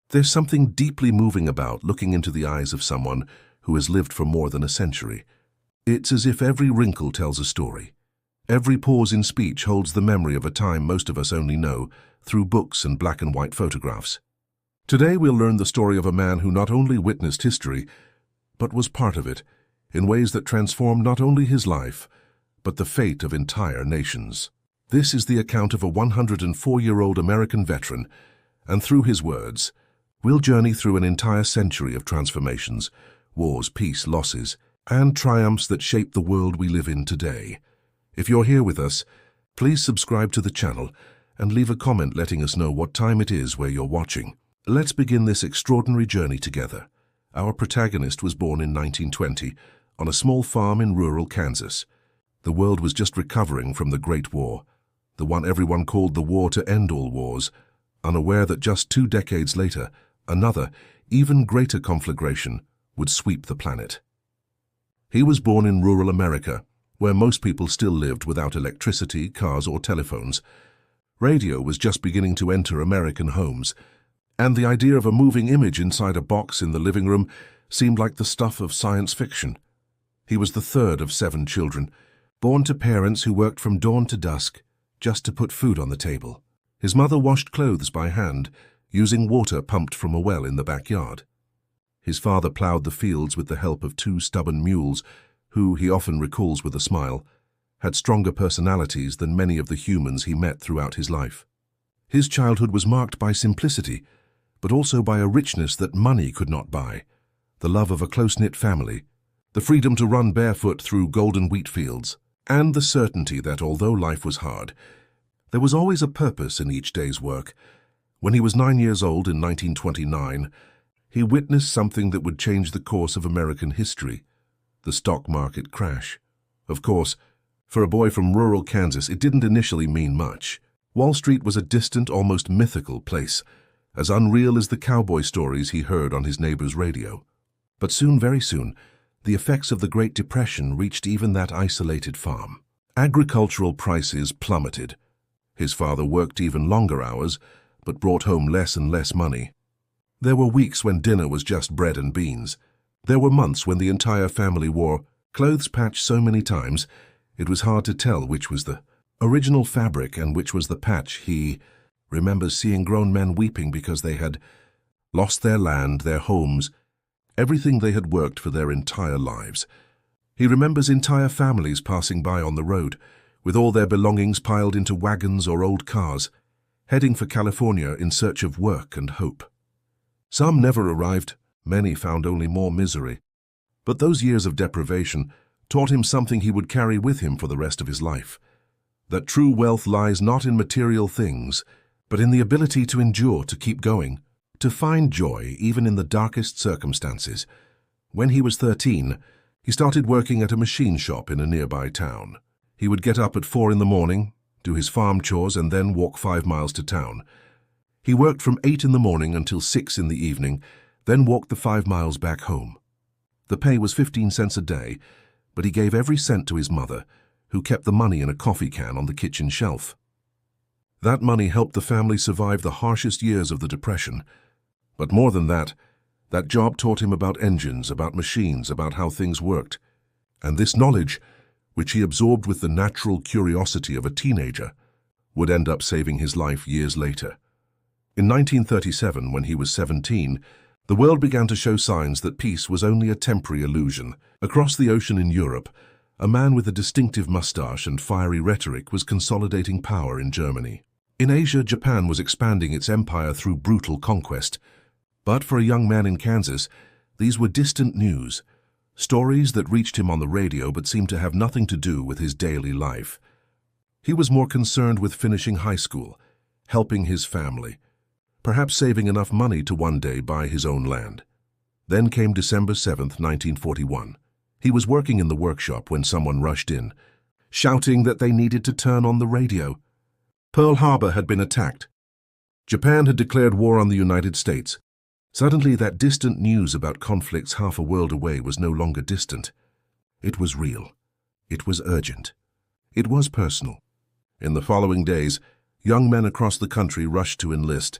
There's something deeply moving about looking into the eyes of someone who has lived for more than a century. It's as if every wrinkle tells a story. Every pause in speech holds the memory of a time most of us only know through books and black and white photographs. Today we'll learn the story of a man who not only witnessed history, but was part of it, in ways that transformed not only his life, but the fate of entire nations. This is the account of a 104-year-old American veteran, and through his words, we'll journey through an entire century of transformations, wars, peace, losses, and triumphs that shape the world we live in today. If you're here with us, please subscribe to the channel and leave a comment letting us know what time it is where you're watching. Let's begin this extraordinary journey together. Our protagonist was born in 1920 on a small farm in rural Kansas. The world was just recovering from the Great War, the one everyone called the war to end all wars, unaware that just 2 decades later, another, even greater conflagration would sweep the planet. He was born in rural America, where most people still lived without electricity, cars, or telephones. Radio was just beginning to enter American homes, and the idea of a moving image inside a box in the living room seemed like the stuff of science fiction. He was the third of 7 children, born to parents who worked from dawn to dusk just to put food on the table. His mother washed clothes by hand, using water pumped from a well in the backyard. His father plowed the fields with the help of 2 stubborn mules, who, he often recalls with a smile, had stronger personalities than many of the humans he met throughout his life. His childhood was marked by simplicity, but also by a richness that money could not buy, the love of a close-knit family, the freedom to run barefoot through golden wheat fields, and the certainty that although life was hard, there was always a purpose in each day's work. When he was 9 years old in 1929, he witnessed something that would change the course of American history: the stock market crash. Of course, for a boy from rural Kansas, it didn't initially mean much. Wall Street was a distant, almost mythical place, as unreal as the cowboy stories he heard on his neighbor's radio. But soon, very soon, the effects of the Great Depression reached even that isolated farm. Agricultural prices plummeted. His father worked even longer hours, but brought home less and less money. There were weeks when dinner was just bread and beans. There were months when the entire family wore clothes patched so many times it was hard to tell which was the original fabric and which was the patch. He remembers seeing grown men weeping because they had lost their land, their homes, everything they had worked for their entire lives. He remembers entire families passing by on the road, with all their belongings piled into wagons or old cars, heading for California in search of work and hope. Some never arrived. Many found only more misery. But those years of deprivation taught him something he would carry with him for the rest of his life: that true wealth lies not in material things, but in the ability to endure, to keep going, to find joy even in the darkest circumstances. When he was 13, he started working at a machine shop in a nearby town. He would get up at 4 in the morning, do his farm chores, and then walk 5 miles to town. He worked from 8 in the morning until 6 in the evening, then walked the 5 miles back home. The pay was 15 cents a day, but he gave every cent to his mother, who kept the money in a coffee can on the kitchen shelf. That money helped the family survive the harshest years of the Depression. But more than that, that job taught him about engines, about machines, about how things worked. And this knowledge, which he absorbed with the natural curiosity of a teenager, would end up saving his life years later. In 1937, when he was 17, the world began to show signs that peace was only a temporary illusion. Across the ocean in Europe, a man with a distinctive mustache and fiery rhetoric was consolidating power in Germany. In Asia, Japan was expanding its empire through brutal conquest. But for a young man in Kansas, these were distant news, stories that reached him on the radio but seemed to have nothing to do with his daily life. He was more concerned with finishing high school, helping his family, perhaps saving enough money to one day buy his own land. Then came December 7th, 1941. He was working in the workshop when someone rushed in, shouting that they needed to turn on the radio. Pearl Harbor had been attacked. Japan had declared war on the United States. Suddenly, that distant news about conflicts half a world away was no longer distant. It was real. It was urgent. It was personal. In the following days, young men across the country rushed to enlist,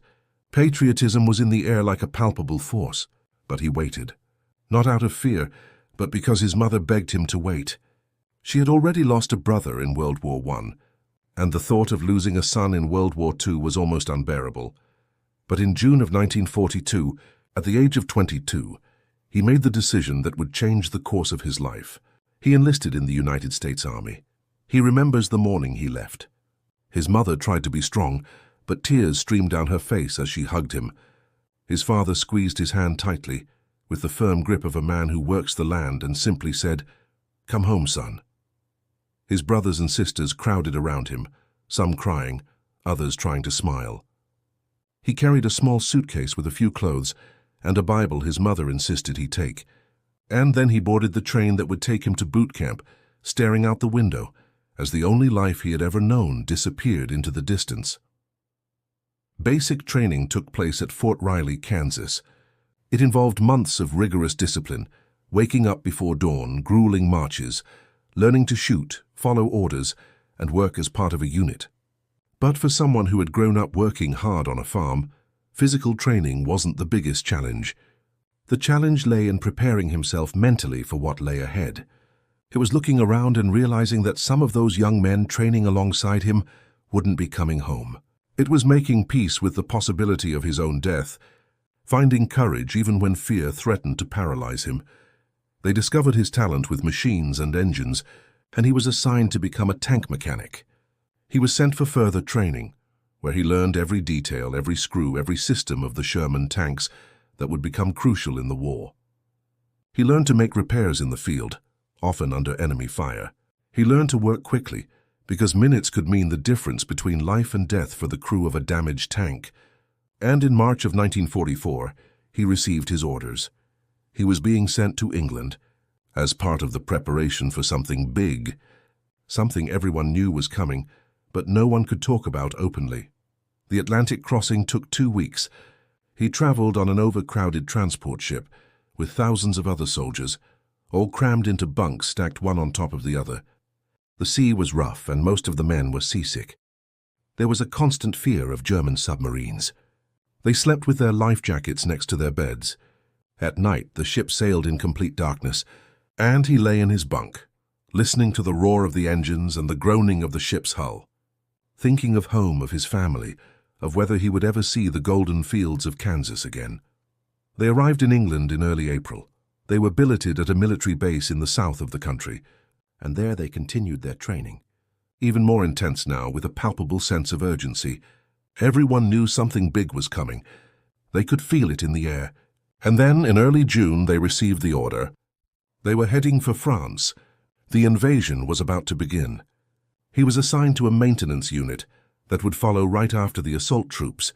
Patriotism was in the air like a palpable force, but he waited. Not out of fear, but because his mother begged him to wait. She had already lost a brother in World War I, and the thought of losing a son in World War II was almost unbearable. But in June of 1942, at the age of 22, he made the decision that would change the course of his life. He enlisted in the United States Army. He remembers the morning he left. His mother tried to be strong, but tears streamed down her face as she hugged him. His father squeezed his hand tightly, with the firm grip of a man who works the land, and simply said, "Come home, son." His brothers and sisters crowded around him, some crying, others trying to smile. He carried a small suitcase with a few clothes and a Bible his mother insisted he take. And then he boarded the train that would take him to boot camp, staring out the window as the only life he had ever known disappeared into the distance. Basic training took place at Fort Riley, Kansas. It involved months of rigorous discipline, waking up before dawn, grueling marches, learning to shoot, follow orders, and work as part of a unit. But for someone who had grown up working hard on a farm, physical training wasn't the biggest challenge. The challenge lay in preparing himself mentally for what lay ahead. It was looking around and realizing that some of those young men training alongside him wouldn't be coming home. It was making peace with the possibility of his own death, finding courage even when fear threatened to paralyze him. They discovered his talent with machines and engines, and he was assigned to become a tank mechanic. He was sent for further training, where he learned every detail, every screw, every system of the Sherman tanks that would become crucial in the war. He learned to make repairs in the field, often under enemy fire. He learned to work quickly, because minutes could mean the difference between life and death for the crew of a damaged tank. And in March of 1944, he received his orders. He was being sent to England as part of the preparation for something big, something everyone knew was coming, but no one could talk about openly. The Atlantic crossing took 2 weeks. He traveled on an overcrowded transport ship with thousands of other soldiers, all crammed into bunks stacked one on top of the other. The sea was rough and most of the men were seasick. There was a constant fear of German submarines. They slept with their life jackets next to their beds. At night, the ship sailed in complete darkness, and he lay in his bunk, listening to the roar of the engines and the groaning of the ship's hull, thinking of home, of his family, of whether he would ever see the golden fields of Kansas again. They arrived in England in early April. They were billeted at a military base in the south of the country, and there they continued their training. Even more intense now, with a palpable sense of urgency. Everyone knew something big was coming. They could feel it in the air. And then, in early June, they received the order. They were heading for France. The invasion was about to begin. He was assigned to a maintenance unit that would follow right after the assault troops.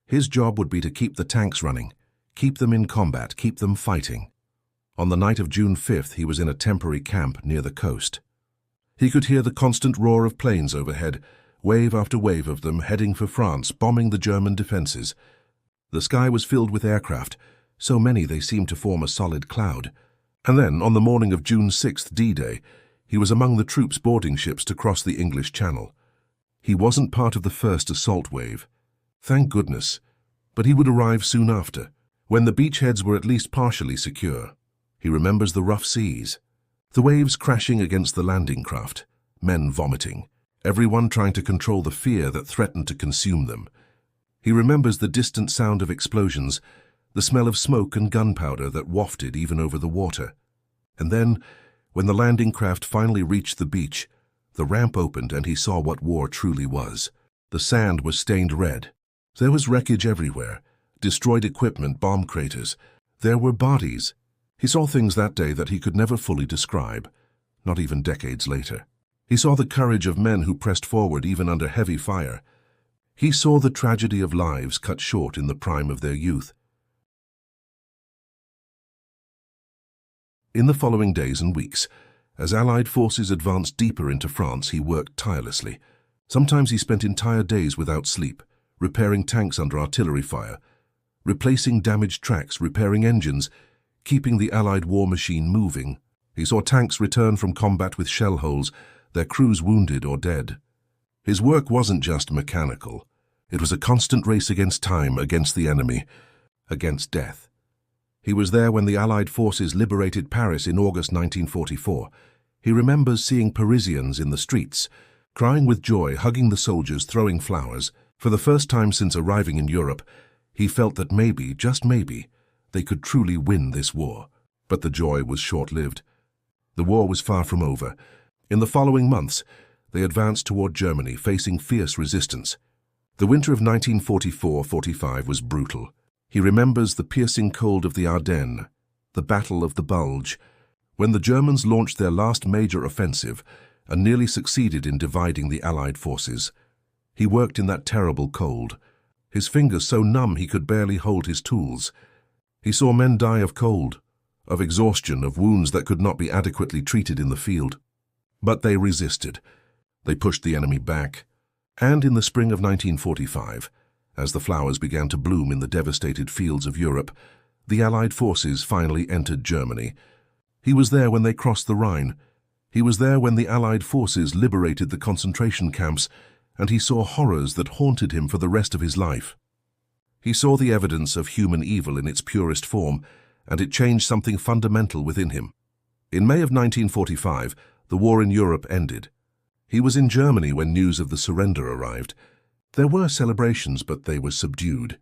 His job would be to keep the tanks running, keep them in combat, keep them fighting. On the night of June 5th, he was in a temporary camp near the coast. He could hear the constant roar of planes overhead, wave after wave of them heading for France, bombing the German defenses. The sky was filled with aircraft, so many they seemed to form a solid cloud. And then, on the morning of June 6th, D-Day, he was among the troops boarding ships to cross the English Channel. He wasn't part of the first assault wave. Thank goodness. But he would arrive soon after, when the beachheads were at least partially secure. He remembers the rough seas, the waves crashing against the landing craft, men vomiting, everyone trying to control the fear that threatened to consume them. He remembers the distant sound of explosions, the smell of smoke and gunpowder that wafted even over the water. And then, when the landing craft finally reached the beach, the ramp opened and he saw what war truly was. The sand was stained red. There was wreckage everywhere, destroyed equipment, bomb craters. There were bodies. He saw things that day that he could never fully describe, not even decades later. He saw the courage of men who pressed forward even under heavy fire. He saw the tragedy of lives cut short in the prime of their youth. In the following days and weeks, as Allied forces advanced deeper into France, he worked tirelessly. Sometimes he spent entire days without sleep, repairing tanks under artillery fire, replacing damaged tracks, repairing engines, keeping the Allied war machine moving. He saw tanks return from combat with shell holes, their crews wounded or dead. His work wasn't just mechanical. It was a constant race against time, against the enemy, against death. He was there when the Allied forces liberated Paris in August 1944. He remembers seeing Parisians in the streets, crying with joy, hugging the soldiers, throwing flowers. For the first time since arriving in Europe, he felt that maybe, just maybe, they could truly win this war. But the joy was short-lived. The war was far from over. In the following months, they advanced toward Germany, facing fierce resistance. The winter of 1944-45 was brutal. He remembers the piercing cold of the Ardennes, the Battle of the Bulge, when the Germans launched their last major offensive and nearly succeeded in dividing the Allied forces. He worked in that terrible cold, his fingers so numb he could barely hold his tools. He saw men die of cold, of exhaustion, of wounds that could not be adequately treated in the field. But they resisted. They pushed the enemy back. And in the spring of 1945, as the flowers began to bloom in the devastated fields of Europe, the Allied forces finally entered Germany. He was there when they crossed the Rhine. He was there when the Allied forces liberated the concentration camps, and he saw horrors that haunted him for the rest of his life. He saw the evidence of human evil in its purest form, and it changed something fundamental within him. In May of 1945, the war in Europe ended. He was in Germany when news of the surrender arrived. There were celebrations, but they were subdued.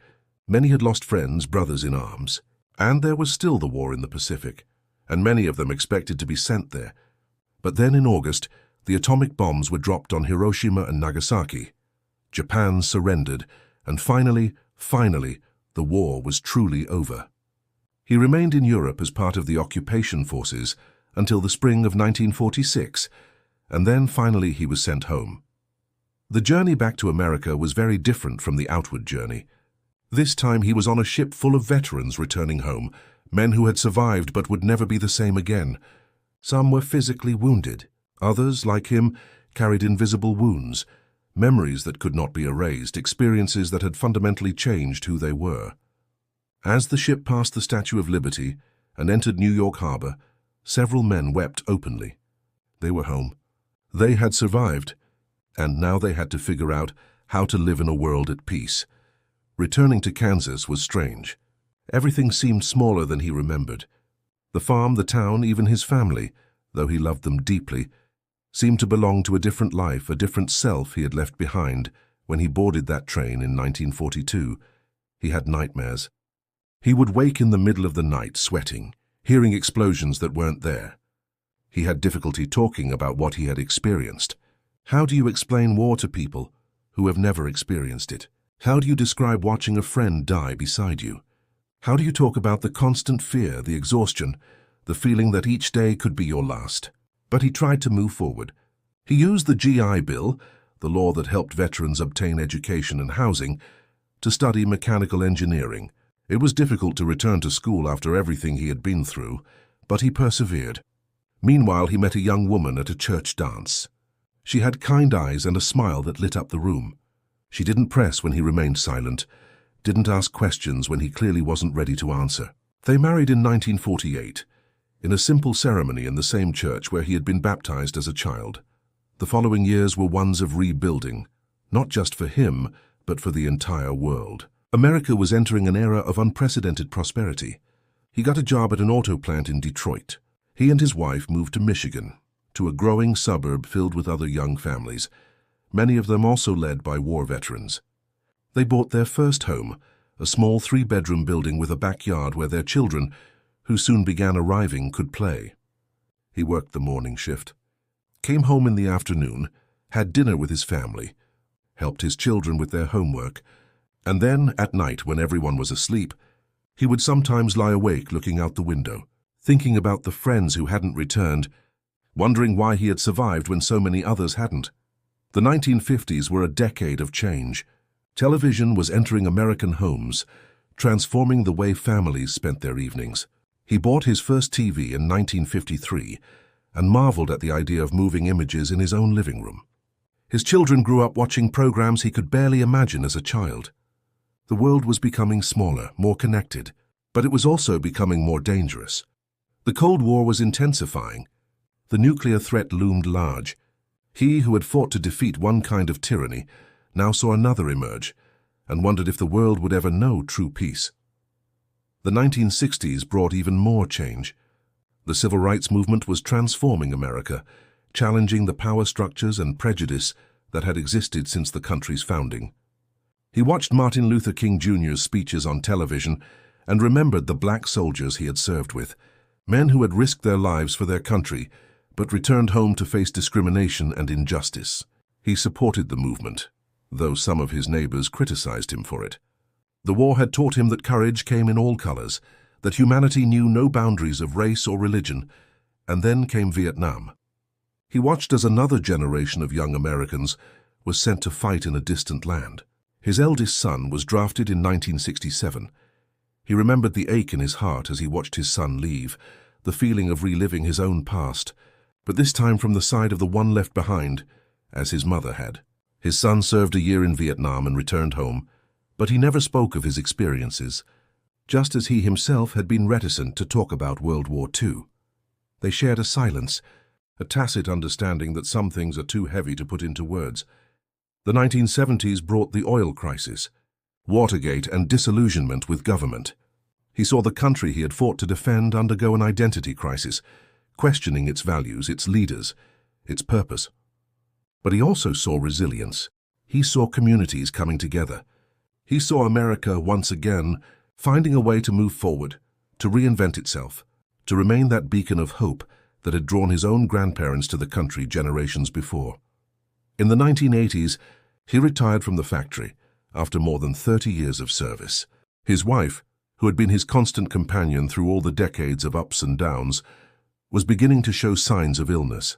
Many had lost friends, brothers in arms. And there was still the war in the Pacific, and many of them expected to be sent there. But then in August, the atomic bombs were dropped on Hiroshima and Nagasaki. Japan surrendered, and finally, the war was truly over. He remained in Europe as part of the occupation forces until the spring of 1946, and then finally he was sent home. The journey back to America was very different from the outward journey. This time he was on a ship full of veterans returning home, men who had survived but would never be the same again. Some were physically wounded. Others, like him, carried invisible wounds, memories that could not be erased, experiences that had fundamentally changed who they were. As the ship passed the Statue of Liberty and entered New York Harbor, several men wept openly. They were home. They had survived, and now they had to figure out how to live in a world at peace. Returning to Kansas was strange. Everything seemed smaller than he remembered. The farm, the town, even his family, though he loved them deeply, seemed to belong to a different life, a different self he had left behind when he boarded that train in 1942. He had nightmares. He would wake in the middle of the night, sweating, hearing explosions that weren't there. He had difficulty talking about what he had experienced. How do you explain war to people who have never experienced it? How do you describe watching a friend die beside you? How do you talk about the constant fear, the exhaustion, the feeling that each day could be your last? But he tried to move forward. He used the GI Bill, the law that helped veterans obtain education and housing, to study mechanical engineering. It was difficult to return to school after everything he had been through, but he persevered. Meanwhile, he met a young woman at a church dance. She had kind eyes and a smile that lit up the room. She didn't press when he remained silent, didn't ask questions when he clearly wasn't ready to answer. They married in 1948, in a simple ceremony in the same church where he had been baptized as a child. The following years were ones of rebuilding, not just for him, but for the entire world. America was entering an era of unprecedented prosperity. He got a job at an auto plant in Detroit. He and his wife moved to Michigan, to a growing suburb filled with other young families, many of them also led by war veterans. They bought their first home, a small 3-bedroom building with a backyard where their children, who soon began arriving, could play. He worked the morning shift, came home in the afternoon, had dinner with his family, helped his children with their homework, and then, at night, when everyone was asleep, he would sometimes lie awake looking out the window, thinking about the friends who hadn't returned, wondering why he had survived when so many others hadn't. The 1950s were a decade of change. Television was entering American homes, transforming the way families spent their evenings. He bought his first TV in 1953 and marveled at the idea of moving images in his own living room. His children grew up watching programs he could barely imagine as a child. The world was becoming smaller, more connected, but it was also becoming more dangerous. The Cold War was intensifying. The nuclear threat loomed large. He, who had fought to defeat one kind of tyranny, now saw another emerge, and wondered if the world would ever know true peace. The 1960s brought even more change. The civil rights movement was transforming America, challenging the power structures and prejudice that had existed since the country's founding. He watched Martin Luther King Jr.'s speeches on television and remembered the black soldiers he had served with, men who had risked their lives for their country, but returned home to face discrimination and injustice. He supported the movement, though some of his neighbors criticized him for it. The war had taught him that courage came in all colors, that humanity knew no boundaries of race or religion, and then came Vietnam. He watched as another generation of young Americans was sent to fight in a distant land. His eldest son was drafted in 1967. He remembered the ache in his heart as he watched his son leave, the feeling of reliving his own past, but this time from the side of the one left behind, as his mother had. His son served a year in Vietnam and returned home, but he never spoke of his experiences, just as he himself had been reticent to talk about World War II. They shared a silence, a tacit understanding that some things are too heavy to put into words. The 1970s brought the oil crisis, Watergate, and disillusionment with government. He saw the country he had fought to defend undergo an identity crisis, questioning its values, its leaders, its purpose. But he also saw resilience. He saw communities coming together. He saw America once again finding a way to move forward, to reinvent itself, to remain that beacon of hope that had drawn his own grandparents to the country generations before. In the 1980s, he retired from the factory after more than 30 years of service. His wife, who had been his constant companion through all the decades of ups and downs, was beginning to show signs of illness.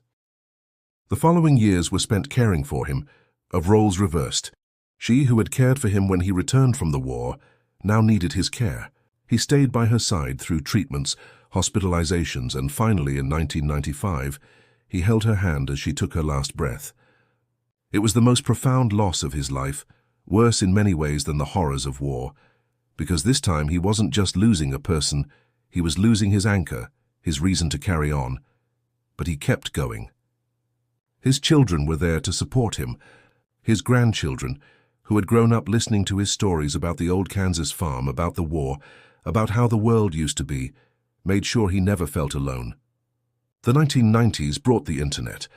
The following years were spent caring for him, of roles reversed. She, who had cared for him when he returned from the war, now needed his care. He stayed by her side through treatments, hospitalizations, and finally in 1995, he held her hand as she took her last breath. It was the most profound loss of his life, worse in many ways than the horrors of war, because this time he wasn't just losing a person, he was losing his anchor, his reason to carry on. But he kept going. His children were there to support him, his grandchildren, who had grown up listening to his stories about the old Kansas farm, about the war, about how the world used to be, made sure he never felt alone. The 1990s brought the internet,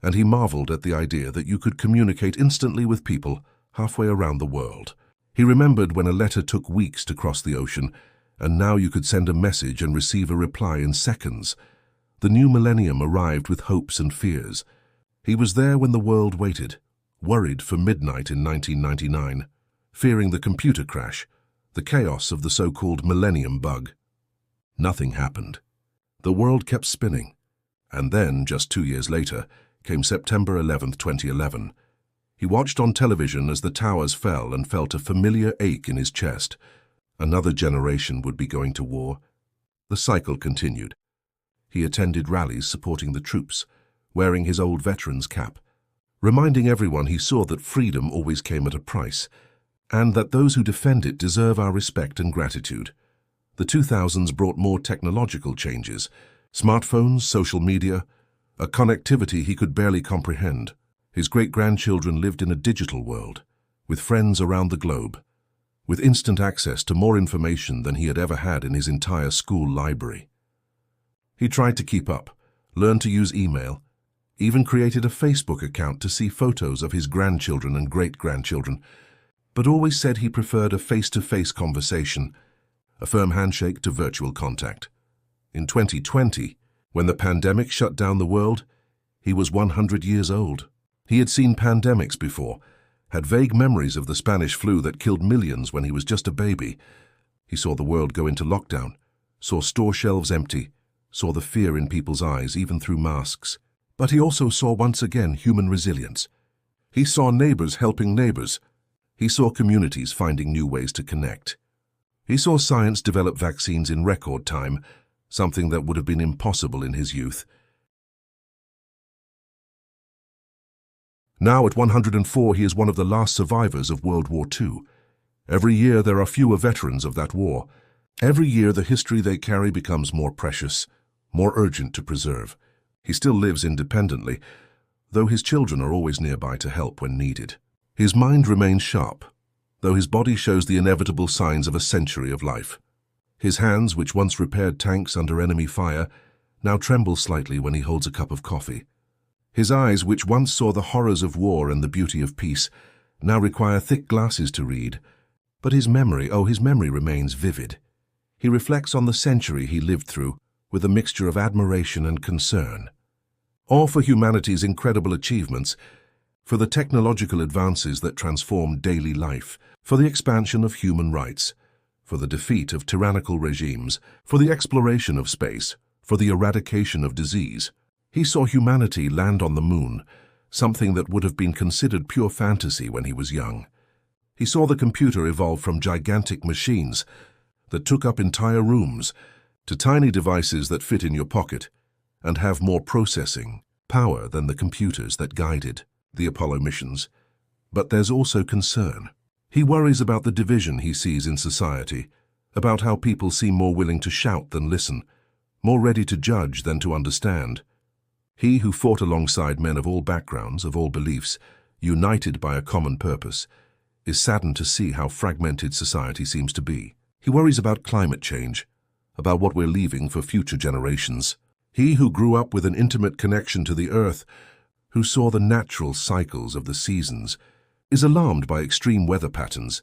and he marveled at the idea that you could communicate instantly with people halfway around the world. He remembered when a letter took weeks to cross the ocean, and now you could send a message and receive a reply in seconds. The new millennium arrived with hopes and fears. He was there when the world waited, worried for midnight in 1999, fearing the computer crash, the chaos of the so-called millennium bug. Nothing happened. The world kept spinning. And then, just 2 years later, came September 11, 2011. He watched on television as the towers fell and felt a familiar ache in his chest. Another generation would be going to war. The cycle continued. He attended rallies supporting the troops, wearing his old veteran's cap, reminding everyone he saw that freedom always came at a price, and that those who defend it deserve our respect and gratitude. The 2000s brought more technological changes, smartphones, social media, a connectivity he could barely comprehend. His great-grandchildren lived in a digital world, with friends around the globe, with instant access to more information than he had ever had in his entire school library. He tried to keep up, learned to use email, even created a Facebook account to see photos of his grandchildren and great-grandchildren, but always said he preferred a face-to-face conversation, a firm handshake to virtual contact. In 2020, when the pandemic shut down the world, he was 100 years old. He had seen pandemics before, had vague memories of the Spanish flu that killed millions when he was just a baby. He saw the world go into lockdown, saw store shelves empty, saw the fear in people's eyes even through masks. But he also saw once again human resilience. He saw neighbors helping neighbors. He saw communities finding new ways to connect. He saw science develop vaccines in record time, something that would have been impossible in his youth. Now at 104, he is one of the last survivors of World War II. Every year there are fewer veterans of that war. Every year the history they carry becomes more precious, more urgent to preserve. He still lives independently, though his children are always nearby to help when needed. His mind remains sharp, though his body shows the inevitable signs of a century of life. His hands, which once repaired tanks under enemy fire, now tremble slightly when he holds a cup of coffee. His eyes, which once saw the horrors of war and the beauty of peace, now require thick glasses to read. But his memory remains vivid. He reflects on the century he lived through with a mixture of admiration and concern. All for humanity's incredible achievements, for the technological advances that transform daily life, for the expansion of human rights, for the defeat of tyrannical regimes, for the exploration of space, for the eradication of disease. He saw humanity land on the moon, something that would have been considered pure fantasy when he was young. He saw the computer evolve from gigantic machines that took up entire rooms to tiny devices that fit in your pocket and have more processing power than the computers that guided the Apollo missions. But there's also concern. He worries about the division he sees in society, about how people seem more willing to shout than listen, more ready to judge than to understand. He who fought alongside men of all backgrounds, of all beliefs, united by a common purpose, is saddened to see how fragmented society seems to be. He worries about climate change, about what we're leaving for future generations. He who grew up with an intimate connection to the earth, who saw the natural cycles of the seasons, is alarmed by extreme weather patterns,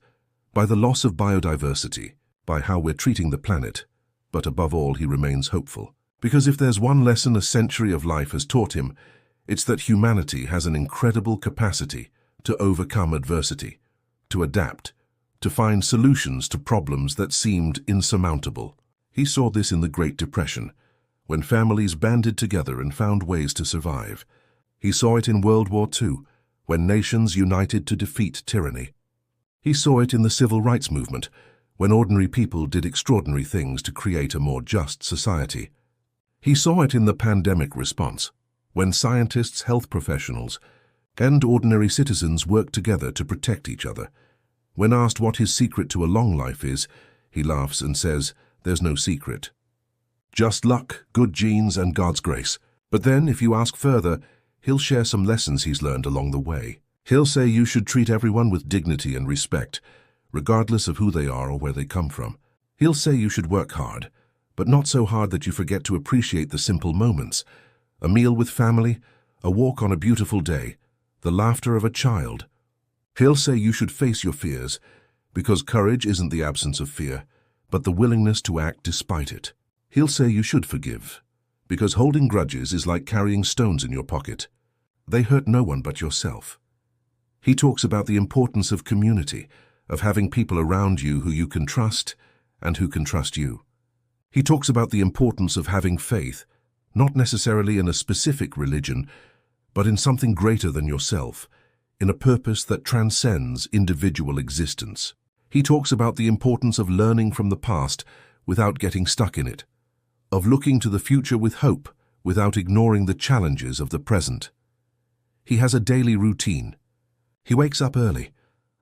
by the loss of biodiversity, by how we're treating the planet. But above all, he remains hopeful. Because if there's one lesson a century of life has taught him, it's that humanity has an incredible capacity to overcome adversity, to adapt, to find solutions to problems that seemed insurmountable. He saw this in the Great Depression, when families banded together and found ways to survive. He saw it in World War II, when nations united to defeat tyranny. He saw it in the Civil Rights Movement, when ordinary people did extraordinary things to create a more just society. He saw it in the pandemic response, when scientists, health professionals, and ordinary citizens worked together to protect each other. When asked what his secret to a long life is, he laughs and says, "There's no secret. Just luck, good genes, and God's grace." But then, if you ask further, he'll share some lessons he's learned along the way. He'll say you should treat everyone with dignity and respect, regardless of who they are or where they come from. He'll say you should work hard, but not so hard that you forget to appreciate the simple moments. A meal with family, a walk on a beautiful day, the laughter of a child. He'll say you should face your fears, because courage isn't the absence of fear, but the willingness to act despite it. He'll say you should forgive, because holding grudges is like carrying stones in your pocket. They hurt no one but yourself. He talks about the importance of community, of having people around you who you can trust and who can trust you. He talks about the importance of having faith, not necessarily in a specific religion, but in something greater than yourself, in a purpose that transcends individual existence. He talks about the importance of learning from the past without getting stuck in it, of looking to the future with hope without ignoring the challenges of the present. He has a daily routine. He wakes up early,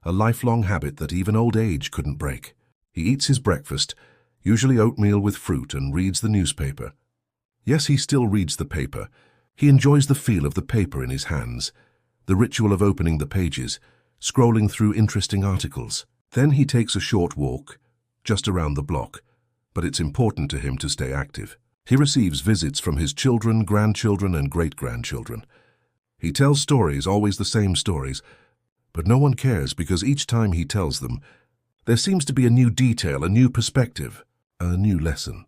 a lifelong habit that even old age couldn't break. He eats his breakfast, usually oatmeal with fruit, and reads the newspaper. Yes, he still reads the paper. He enjoys the feel of the paper in his hands, the ritual of opening the pages, scrolling through interesting articles. Then he takes a short walk, just around the block, but it's important to him to stay active. He receives visits from his children, grandchildren, and great-grandchildren. He tells stories, always the same stories, but no one cares because each time he tells them, there seems to be a new detail, a new perspective, a new lesson.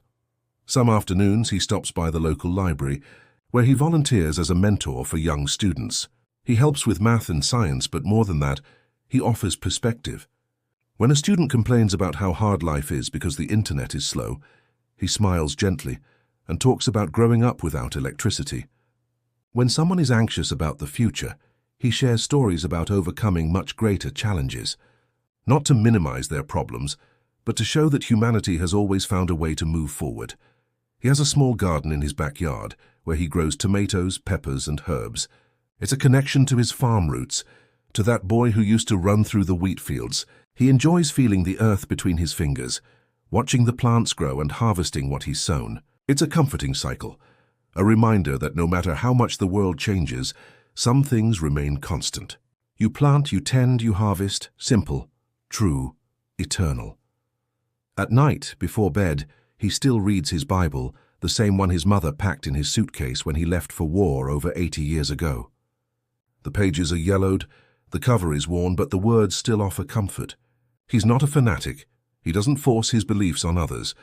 Some afternoons he stops by the local library, where he volunteers as a mentor for young students. He helps with math and science, but more than that, he offers perspective. When a student complains about how hard life is because the internet is slow, he smiles gently and talks about growing up without electricity. When someone is anxious about the future, he shares stories about overcoming much greater challenges, not to minimize their problems, but to show that humanity has always found a way to move forward. He has a small garden in his backyard where he grows tomatoes, peppers, and herbs. It's a connection to his farm roots, to that boy who used to run through the wheat fields. He enjoys feeling the earth between his fingers, watching the plants grow and harvesting what he's sown. It's a comforting cycle, a reminder that no matter how much the world changes, some things remain constant. You plant, you tend, you harvest, simple, true, eternal. At night, before bed, he still reads his Bible, the same one his mother packed in his suitcase when he left for war over 80 years ago. The pages are yellowed, the cover is worn, but the words still offer comfort. He's not a fanatic. He doesn't force his beliefs on others,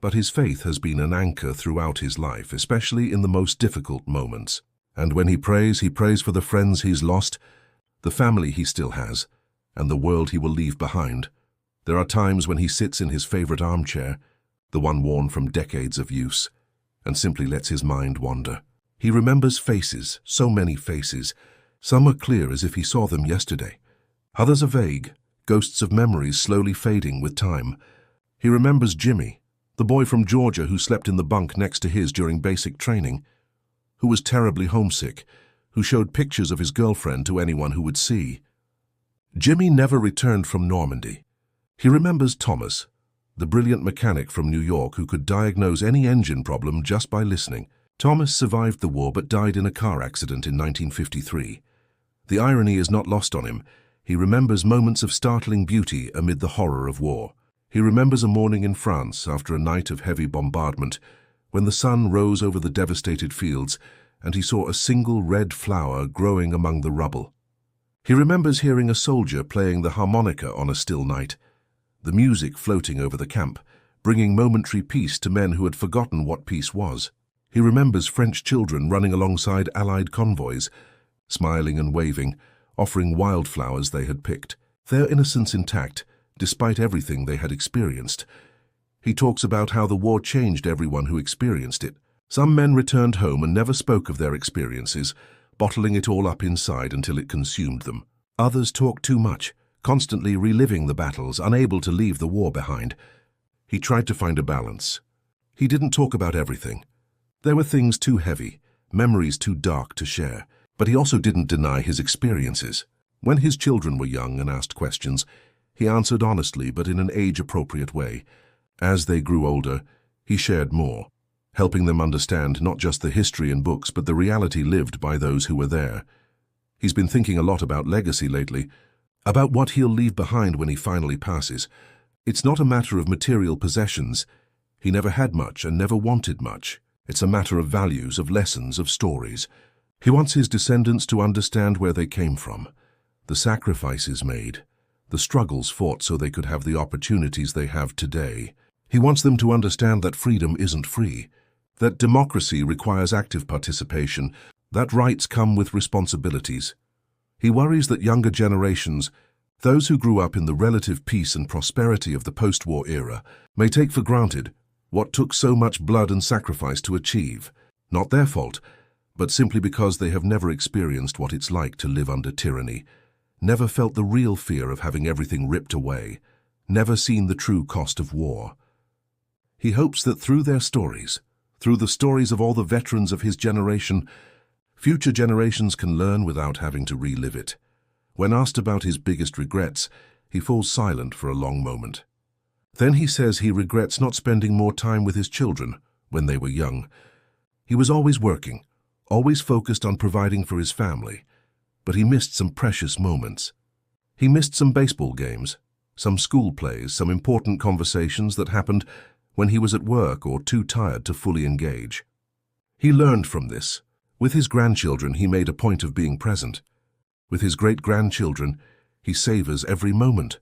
but his faith has been an anchor throughout his life, especially in the most difficult moments. And when he prays for the friends he's lost, the family he still has, and the world he will leave behind. There are times when he sits in his favorite armchair, the one worn from decades of use, and simply lets his mind wander. He remembers faces, so many faces. Some are clear as if he saw them yesterday. Others are vague, ghosts of memories slowly fading with time. He remembers Jimmy, the boy from Georgia who slept in the bunk next to his during basic training, who was terribly homesick, who showed pictures of his girlfriend to anyone who would see. Jimmy never returned from Normandy. He remembers Thomas, the brilliant mechanic from New York who could diagnose any engine problem just by listening. Thomas survived the war but died in a car accident in 1953. The irony is not lost on him. He remembers moments of startling beauty amid the horror of war. He remembers a morning in France after a night of heavy bombardment, when the sun rose over the devastated fields and he saw a single red flower growing among the rubble. He remembers hearing a soldier playing the harmonica on a still night, the music floating over the camp, bringing momentary peace to men who had forgotten what peace was. He remembers French children running alongside Allied convoys, smiling and waving, offering wildflowers they had picked, their innocence intact, despite everything they had experienced. He talks about how the war changed everyone who experienced it. Some men returned home and never spoke of their experiences, bottling it all up inside until it consumed them. Others talked too much, constantly reliving the battles, unable to leave the war behind. He tried to find a balance. He didn't talk about everything. There were things too heavy, memories too dark to share. But he also didn't deny his experiences. When his children were young and asked questions, he answered honestly but in an age-appropriate way. As they grew older, he shared more, helping them understand not just the history in books but the reality lived by those who were there. He's been thinking a lot about legacy lately, about what he'll leave behind when he finally passes. It's not a matter of material possessions. He never had much and never wanted much. It's a matter of values, of lessons, of stories. He wants his descendants to understand where they came from, the sacrifices made, the struggles fought so they could have the opportunities they have today. He wants them to understand that freedom isn't free, that democracy requires active participation, that rights come with responsibilities. He worries that younger generations, those who grew up in the relative peace and prosperity of the post-war era, may take for granted what took so much blood and sacrifice to achieve. Not their fault, but simply because they have never experienced what it's like to live under tyranny, never felt the real fear of having everything ripped away, never seen the true cost of war. He hopes that through their stories, through the stories of all the veterans of his generation, future generations can learn without having to relive it. When asked about his biggest regrets, he falls silent for a long moment. Then he says he regrets not spending more time with his children when they were young. He was always working, always focused on providing for his family, but he missed some precious moments. He missed some baseball games, some school plays, some important conversations that happened when he was at work or too tired to fully engage. He learned from this. With his grandchildren, he made a point of being present. With his great-grandchildren, he savors every moment,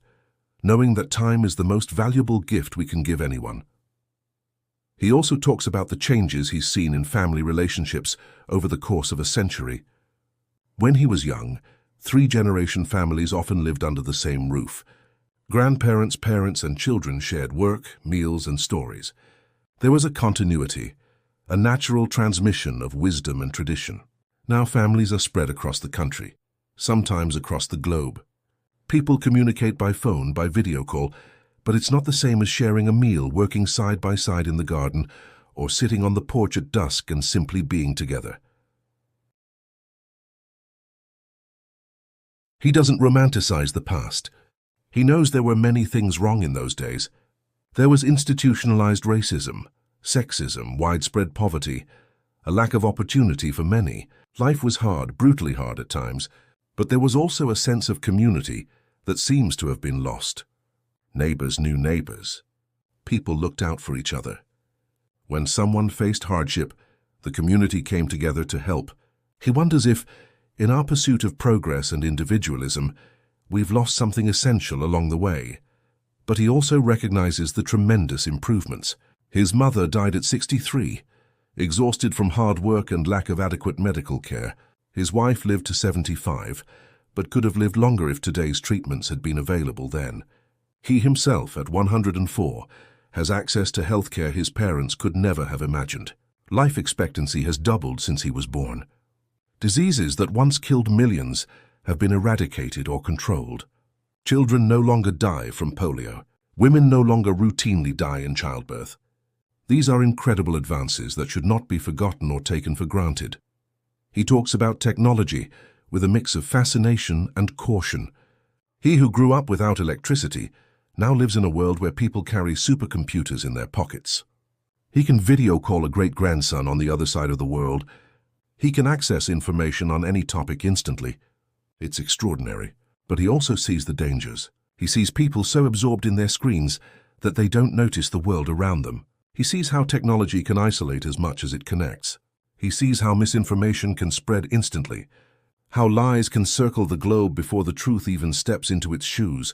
knowing that time is the most valuable gift we can give anyone. He also talks about the changes he's seen in family relationships over the course of a century. When he was young, three-generation families often lived under the same roof. Grandparents, parents, and children shared work, meals, and stories. There was a continuity, a natural transmission of wisdom and tradition. Now families are spread across the country, sometimes across the globe. People communicate by phone, by video call, but it's not the same as sharing a meal, working side by side in the garden, or sitting on the porch at dusk and simply being together. He doesn't romanticize the past. He knows there were many things wrong in those days. There was institutionalized racism, sexism, widespread poverty, a lack of opportunity for many. Life was hard, brutally hard at times, but there was also a sense of community, that seems to have been lost. Neighbors knew neighbors. People looked out for each other. When someone faced hardship, the community came together to help. He wonders if, in our pursuit of progress and individualism, we've lost something essential along the way. But he also recognizes the tremendous improvements. His mother died at 63, exhausted from hard work and lack of adequate medical care. His wife lived to 75, but could have lived longer if today's treatments had been available then. He himself, at 104, has access to healthcare his parents could never have imagined. Life expectancy has doubled since he was born. Diseases that once killed millions have been eradicated or controlled. Children no longer die from polio. Women no longer routinely die in childbirth. These are incredible advances that should not be forgotten or taken for granted. He talks about technology with a mix of fascination and caution. He who grew up without electricity now lives in a world where people carry supercomputers in their pockets. He can video call a great-grandson on the other side of the world. He can access information on any topic instantly. It's extraordinary. But he also sees the dangers. He sees people so absorbed in their screens that they don't notice the world around them. He sees how technology can isolate as much as it connects. He sees how misinformation can spread instantly, how lies can circle the globe before the truth even steps into its shoes.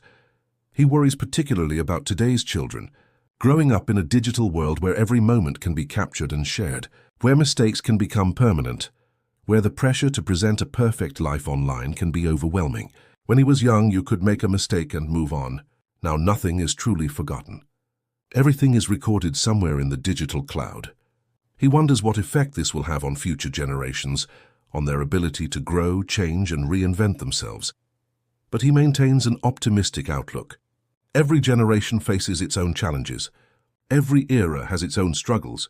He worries particularly about today's children, growing up in a digital world where every moment can be captured and shared, where mistakes can become permanent, where the pressure to present a perfect life online can be overwhelming. When he was young, you could make a mistake and move on. Now nothing is truly forgotten. Everything is recorded somewhere in the digital cloud. He wonders what effect this will have on future generations, on their ability to grow, change, and reinvent themselves. But he maintains an optimistic outlook. Every generation faces its own challenges. Every era has its own struggles.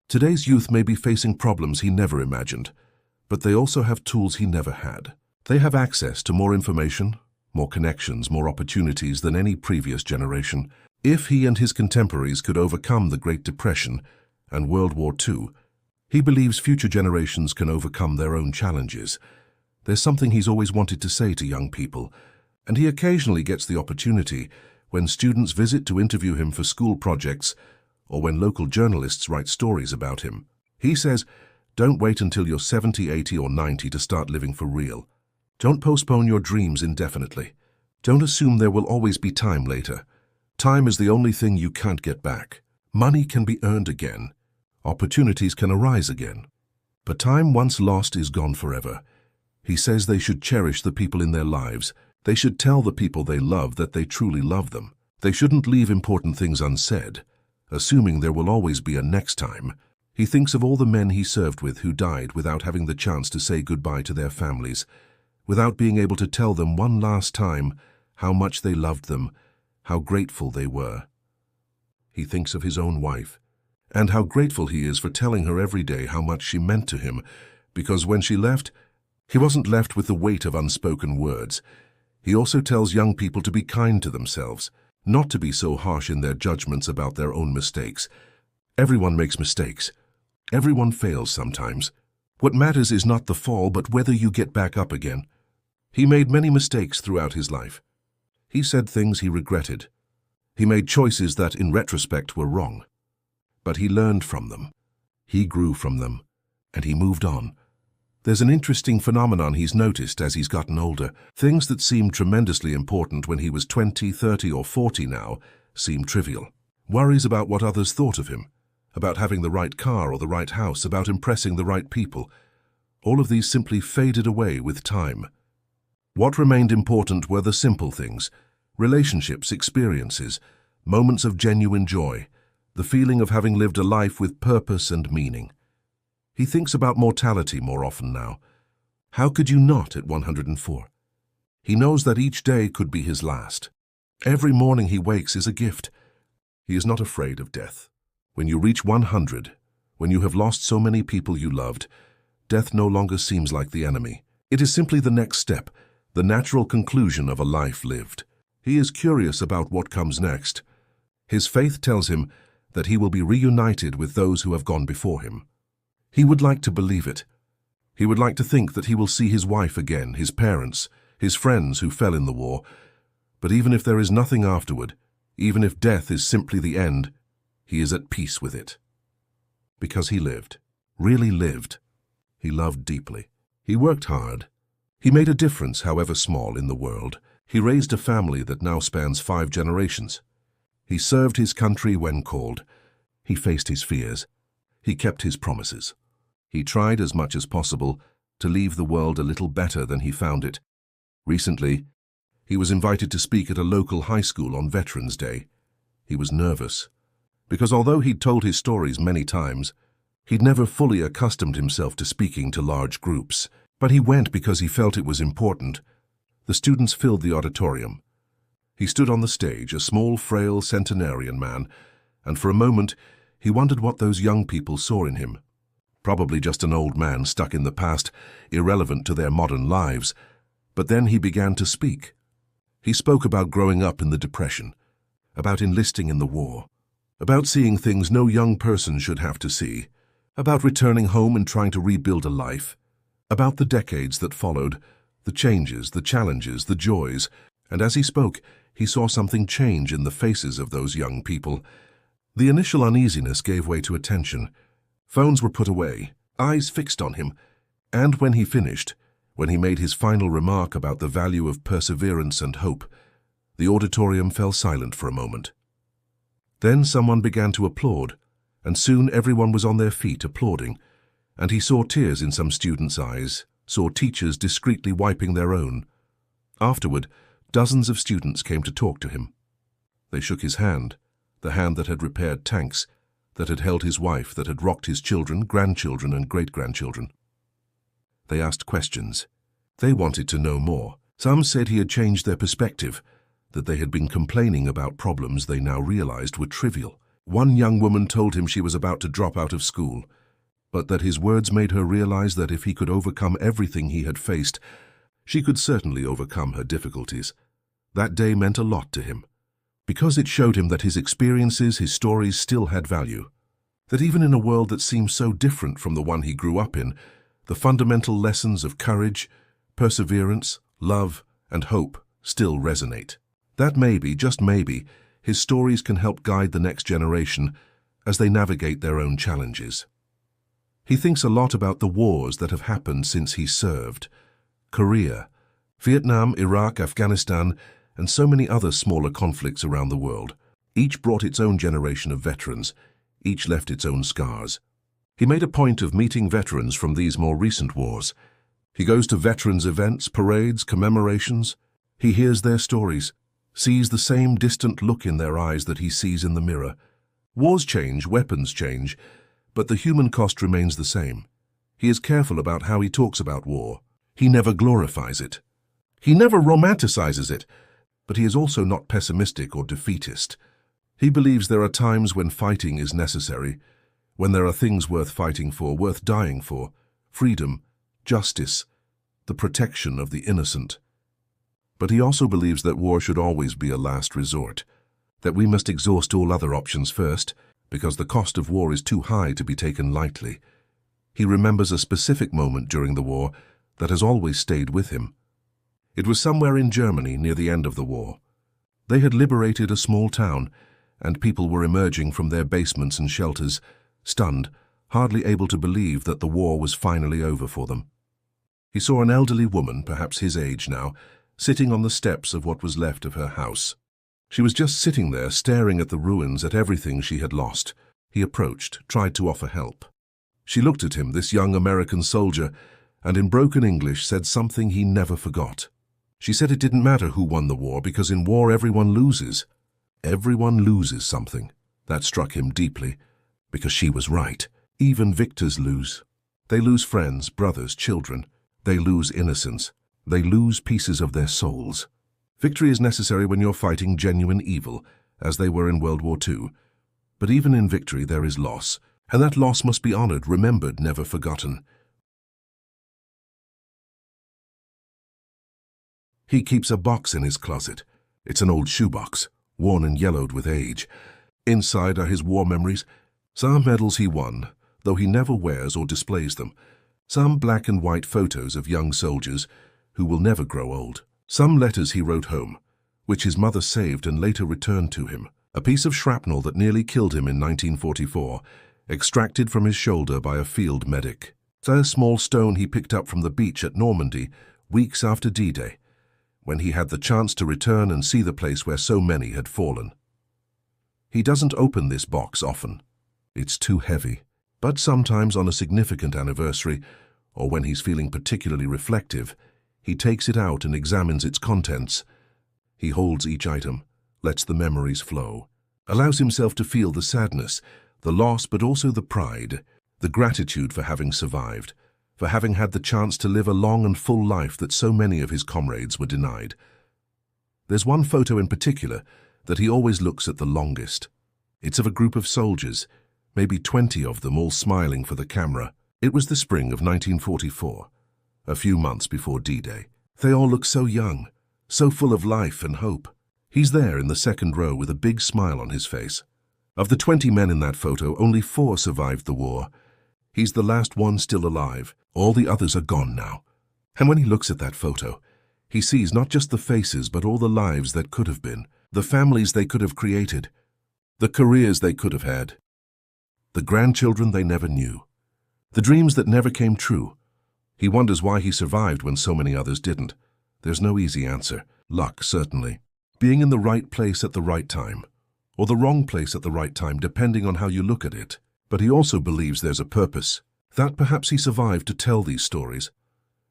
Today's youth may be facing problems he never imagined, but they also have tools he never had. They have access to more information, more connections, more opportunities than any previous generation. If he and his contemporaries could overcome the Great Depression and World War II, he believes future generations can overcome their own challenges. There's something he's always wanted to say to young people, and he occasionally gets the opportunity when students visit to interview him for school projects or when local journalists write stories about him. He says, "Don't wait until you're 70, 80, or 90 to start living for real. Don't postpone your dreams indefinitely. Don't assume there will always be time later. Time is the only thing you can't get back. Money can be earned again. Opportunities can arise again. But time once lost is gone forever." He says they should cherish the people in their lives. They should tell the people they love that they truly love them. They shouldn't leave important things unsaid, assuming there will always be a next time. He thinks of all the men he served with who died without having the chance to say goodbye to their families, without being able to tell them one last time how much they loved them, how grateful they were. He thinks of his own wife, and how grateful he is for telling her every day how much she meant to him, because when she left, he wasn't left with the weight of unspoken words. He also tells young people to be kind to themselves, not to be so harsh in their judgments about their own mistakes. Everyone makes mistakes. Everyone fails sometimes. What matters is not the fall, but whether you get back up again. He made many mistakes throughout his life. He said things he regretted. He made choices that, in retrospect, were wrong. But he learned from them. He grew from them, and he moved on. There's an interesting phenomenon he's noticed as he's gotten older. Things that seemed tremendously important when he was 20, 30, or 40 now seem trivial. Worries about what others thought of him, about having the right car or the right house, about impressing the right people. All of these simply faded away with time. What remained important were the simple things: relationships, experiences, moments of genuine joy, the feeling of having lived a life with purpose and meaning. He thinks about mortality more often now. How could you not at 104? He knows that each day could be his last. Every morning he wakes is a gift. He is not afraid of death. When you reach 100, when you have lost so many people you loved, death no longer seems like the enemy. It is simply the next step, the natural conclusion of a life lived. He is curious about what comes next. His faith tells him that he will be reunited with those who have gone before him. He would like to believe it. He would like to think that he will see his wife again, his parents, his friends who fell in the war. But even if there is nothing afterward, even if death is simply the end, he is at peace with it. Because he lived, really lived. He loved deeply. He worked hard. He made a difference, however small, in the world. He raised a family that now spans 5 generations. He served his country when called. He faced his fears. He kept his promises. He tried as much as possible to leave the world a little better than he found it. Recently, he was invited to speak at a local high school on Veterans Day. He was nervous, because although he'd told his stories many times, he'd never fully accustomed himself to speaking to large groups. But he went because he felt it was important. The students filled the auditorium. He stood on the stage, a small, frail centenarian man, and for a moment he wondered what those young people saw in him. Probably just an old man stuck in the past, irrelevant to their modern lives. But then he began to speak. He spoke about growing up in the Depression, about enlisting in the war, about seeing things no young person should have to see, about returning home and trying to rebuild a life, about the decades that followed, the changes, the challenges, the joys. And as he spoke, he saw something change in the faces of those young people. The initial uneasiness gave way to attention. Phones were put away, eyes fixed on him. And when he finished, when he made his final remark about the value of perseverance and hope, the auditorium fell silent for a moment. Then someone began to applaud, and soon everyone was on their feet applauding, and he saw tears in some students' eyes, saw teachers discreetly wiping their own. Afterward, dozens of students came to talk to him. They shook his hand, the hand that had repaired tanks, that had held his wife, that had rocked his children, grandchildren, and great-grandchildren. They asked questions. They wanted to know more. Some said he had changed their perspective, that they had been complaining about problems they now realized were trivial. One young woman told him she was about to drop out of school, but that his words made her realize that if he could overcome everything he had faced, she could certainly overcome her difficulties. That day meant a lot to him, because it showed him that his experiences, his stories still had value, that even in a world that seemed so different from the one he grew up in, the fundamental lessons of courage, perseverance, love, and hope still resonate. That maybe, just maybe, his stories can help guide the next generation as they navigate their own challenges. He thinks a lot about the wars that have happened since he served. Korea, Vietnam, Iraq, Afghanistan, and so many other smaller conflicts around the world. Each brought its own generation of veterans. Each left its own scars. He made a point of meeting veterans from these more recent wars. He goes to veterans' events, parades, commemorations. He hears their stories, sees the same distant look in their eyes that he sees in the mirror. Wars change, weapons change, but the human cost remains the same. He is careful about how he talks about war. He never glorifies it. He never romanticizes it, but he is also not pessimistic or defeatist. He believes there are times when fighting is necessary, when there are things worth fighting for, worth dying for, freedom, justice, the protection of the innocent. But he also believes that war should always be a last resort, that we must exhaust all other options first, because the cost of war is too high to be taken lightly. He remembers a specific moment during the war that has always stayed with him. It was somewhere in Germany near the end of the war. They had liberated a small town, and people were emerging from their basements and shelters, stunned, hardly able to believe that the war was finally over for them. He saw an elderly woman, perhaps his age now, sitting on the steps of what was left of her house. She was just sitting there, staring at the ruins, at everything she had lost. He approached, tried to offer help. She looked at him, this young American soldier, and in broken English said something he never forgot. She said it didn't matter who won the war, because in war everyone loses. Everyone loses something. That struck him deeply, because she was right. Even victors lose. They lose friends, brothers, children. They lose innocence. They lose pieces of their souls. Victory is necessary when you're fighting genuine evil, as they were in World War II. But even in victory there is loss, and that loss must be honored, remembered, never forgotten. He keeps a box in his closet. It's an old shoebox, worn and yellowed with age. Inside are his war memories, some medals he won, though he never wears or displays them, some black and white photos of young soldiers who will never grow old, some letters he wrote home, which his mother saved and later returned to him. A piece of shrapnel that nearly killed him in 1944, extracted from his shoulder by a field medic. A small stone he picked up from the beach at Normandy weeks after D-Day, when he had the chance to return and see the place where so many had fallen. He doesn't open this box often. It's too heavy. But sometimes on a significant anniversary, or when he's feeling particularly reflective, he takes it out and examines its contents. He holds each item, lets the memories flow, allows himself to feel the sadness, the loss, but also the pride, the gratitude for having survived, for having had the chance to live a long and full life that so many of his comrades were denied. There's one photo in particular that he always looks at the longest. It's of a group of soldiers, maybe 20 of them, all smiling for the camera. It was the spring of 1944, a few months before D-Day. They all look so young, so full of life and hope. He's there in the second row with a big smile on his face. Of the 20 men in that photo, only 4 survived the war. He's the last one still alive. All the others are gone now. And when he looks at that photo, he sees not just the faces, but all the lives that could have been, the families they could have created, the careers they could have had, the grandchildren they never knew, the dreams that never came true. He wonders why he survived when so many others didn't. There's no easy answer. Luck, certainly. Being in the right place at the right time, or the wrong place at the right time, depending on how you look at it. But he also believes there's a purpose, that perhaps he survived to tell these stories,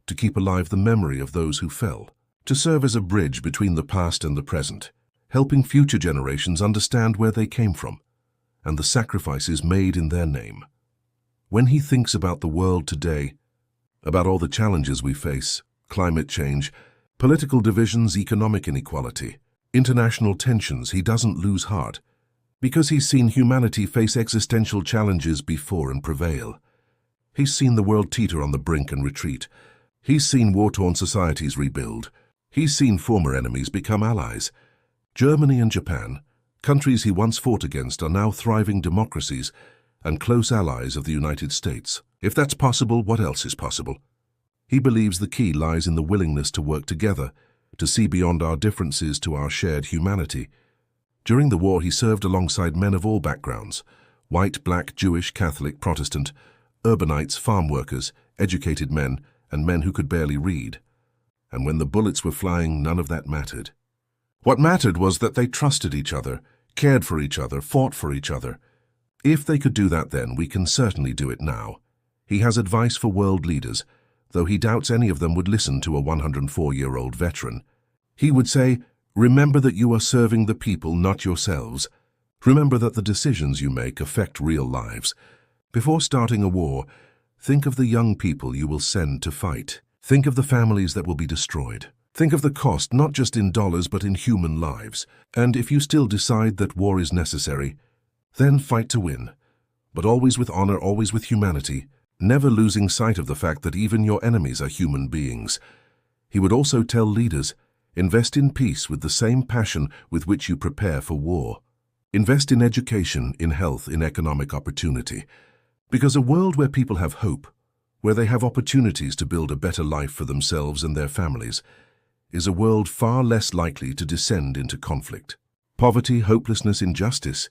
to keep alive the memory of those who fell, to serve as a bridge between the past and the present, helping future generations understand where they came from and the sacrifices made in their name. When he thinks about the world today, about all the challenges we face, climate change, political divisions, economic inequality, international tensions, he doesn't lose heart, because he's seen humanity face existential challenges before and prevail. He's seen the world teeter on the brink and retreat. He's seen war-torn societies rebuild. He's seen former enemies become allies. Germany and Japan, countries he once fought against, are now thriving democracies and close allies of the United States. If that's possible, what else is possible? He believes the key lies in the willingness to work together, to see beyond our differences to our shared humanity. During the war, he served alongside men of all backgrounds: white, black, Jewish, Catholic, Protestant, urbanites, farm workers, educated men, and men who could barely read. And when the bullets were flying, none of that mattered. What mattered was that they trusted each other, cared for each other, fought for each other. If they could do that then, we can certainly do it now. He has advice for world leaders, though he doubts any of them would listen to a 104-year-old veteran. He would say, remember that you are serving the people, not yourselves. Remember that the decisions you make affect real lives. Before starting a war, think of the young people you will send to fight. Think of the families that will be destroyed. Think of the cost, not just in dollars, but in human lives. And if you still decide that war is necessary, then fight to win. But always with honor, always with humanity, never losing sight of the fact that even your enemies are human beings. He would also tell leaders, invest in peace with the same passion with which you prepare for war. Invest in education, in health, in economic opportunity. Because a world where people have hope, where they have opportunities to build a better life for themselves and their families, is a world far less likely to descend into conflict. Poverty, hopelessness, injustice,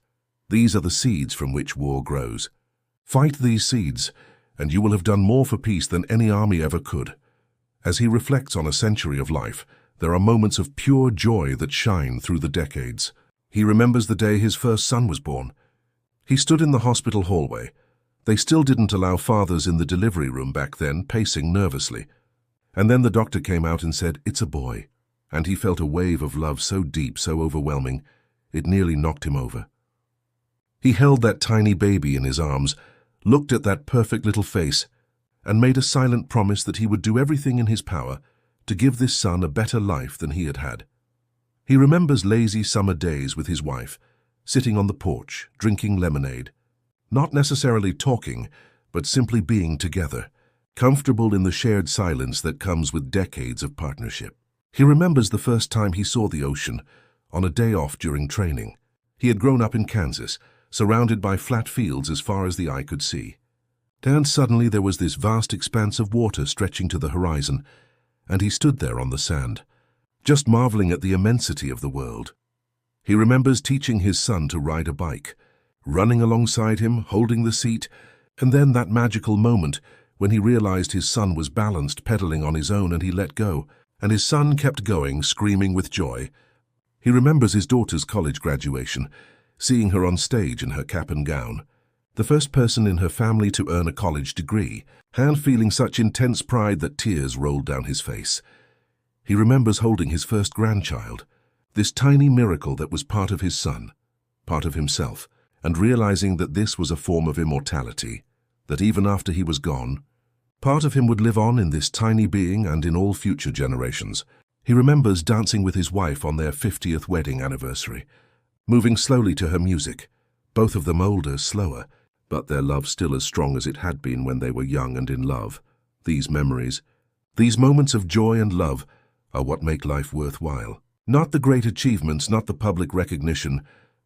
these are the seeds from which war grows. Fight these seeds, and you will have done more for peace than any army ever could. As he reflects on a century of life, there are moments of pure joy that shine through the decades. He remembers the day his first son was born. He stood in the hospital hallway. They still didn't allow fathers in the delivery room back then, pacing nervously. And then the doctor came out and said, "It's a boy." And he felt a wave of love so deep, so overwhelming, it nearly knocked him over. He held that tiny baby in his arms, looked at that perfect little face, and made a silent promise that he would do everything in his power to give this son a better life than he had had. He remembers lazy summer days with his wife, sitting on the porch, drinking lemonade, not necessarily talking, but simply being together, comfortable in the shared silence that comes with decades of partnership. He remembers the first time he saw the ocean, on a day off during training. He had grown up in Kansas, surrounded by flat fields as far as the eye could see. Then suddenly there was this vast expanse of water stretching to the horizon, and he stood there on the sand, just marveling at the immensity of the world. He remembers teaching his son to ride a bike, running alongside him, holding the seat, and then that magical moment when he realized his son was balanced, pedaling on his own, and he let go, and his son kept going, screaming with joy. He remembers his daughter's college graduation, seeing her on stage in her cap and gown, the first person in her family to earn a college degree, and feeling such intense pride that tears rolled down his face. He remembers holding his first grandchild, this tiny miracle that was part of his son, part of himself, and realizing that this was a form of immortality, that even after he was gone, part of him would live on in this tiny being and in all future generations. He remembers dancing with his wife on their 50th wedding anniversary, moving slowly to her music, both of them older, slower, but their love still as strong as it had been when they were young and in love. These memories, these moments of joy and love, are what make life worthwhile. Not the great achievements, not the public recognition,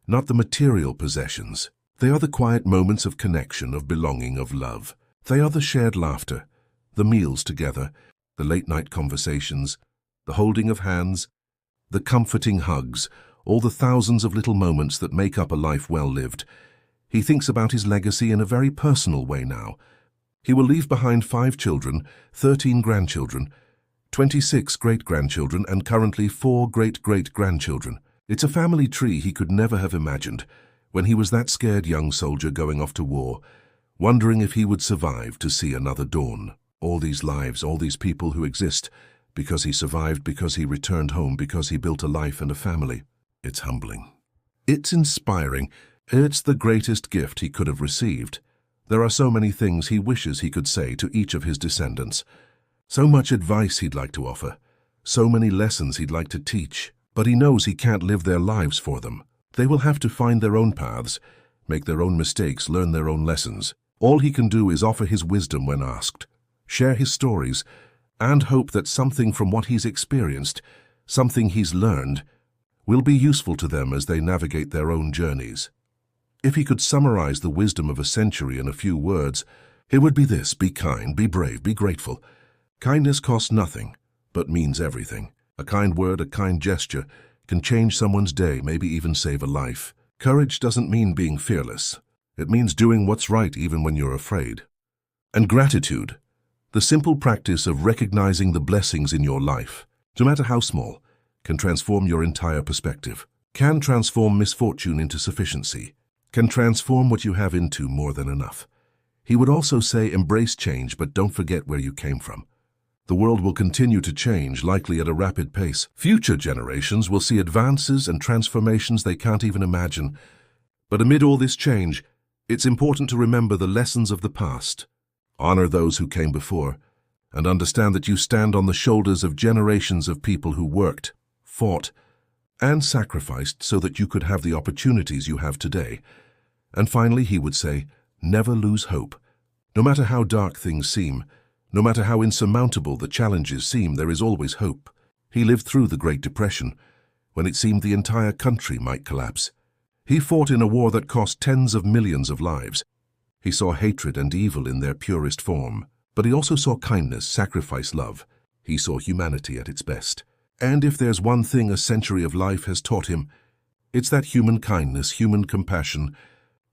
not the material possessions. They are the quiet moments of connection, of belonging, of love. They are the shared laughter, the meals together, the late-night conversations, the holding of hands, the comforting hugs, all the thousands of little moments that make up a life well lived. He thinks about his legacy in a very personal way now. He will leave behind 5 children, 13 grandchildren, 26 great-grandchildren, and currently 4 great-great-grandchildren. It's a family tree he could never have imagined when he was that scared young soldier going off to war, wondering if he would survive to see another dawn. All these lives, all these people who exist, because he survived, because he returned home, because he built a life and a family. It's humbling. It's inspiring. It's the greatest gift he could have received. There are so many things he wishes he could say to each of his descendants. So much advice he'd like to offer. So many lessons he'd like to teach. But he knows he can't live their lives for them. They will have to find their own paths, make their own mistakes, learn their own lessons. All he can do is offer his wisdom when asked, share his stories, and hope that something from what he's experienced, something he's learned, will be useful to them as they navigate their own journeys. If he could summarize the wisdom of a century in a few words, it would be this: be kind, be brave, be grateful. Kindness costs nothing, but means everything. A kind word, a kind gesture, can change someone's day, maybe even save a life. Courage doesn't mean being fearless. It means doing what's right even when you're afraid. And gratitude, the simple practice of recognizing the blessings in your life, no matter how small, can transform your entire perspective, can transform misfortune into sufficiency, can transform what you have into more than enough. He would also say, embrace change, but don't forget where you came from. The world will continue to change, likely at a rapid pace. Future generations will see advances and transformations they can't even imagine. But amid all this change, it's important to remember the lessons of the past, honor those who came before, and understand that you stand on the shoulders of generations of people who worked, fought, and sacrificed so that you could have the opportunities you have today. And finally, he would say, never lose hope. No matter how dark things seem, no matter how insurmountable the challenges seem, there is always hope. He lived through the Great Depression, when it seemed the entire country might collapse. He fought in a war that cost tens of millions of lives. He saw hatred and evil in their purest form, but he also saw kindness, sacrifice, love. He saw humanity at its best. And if there's one thing a century of life has taught him, it's that human kindness, human compassion,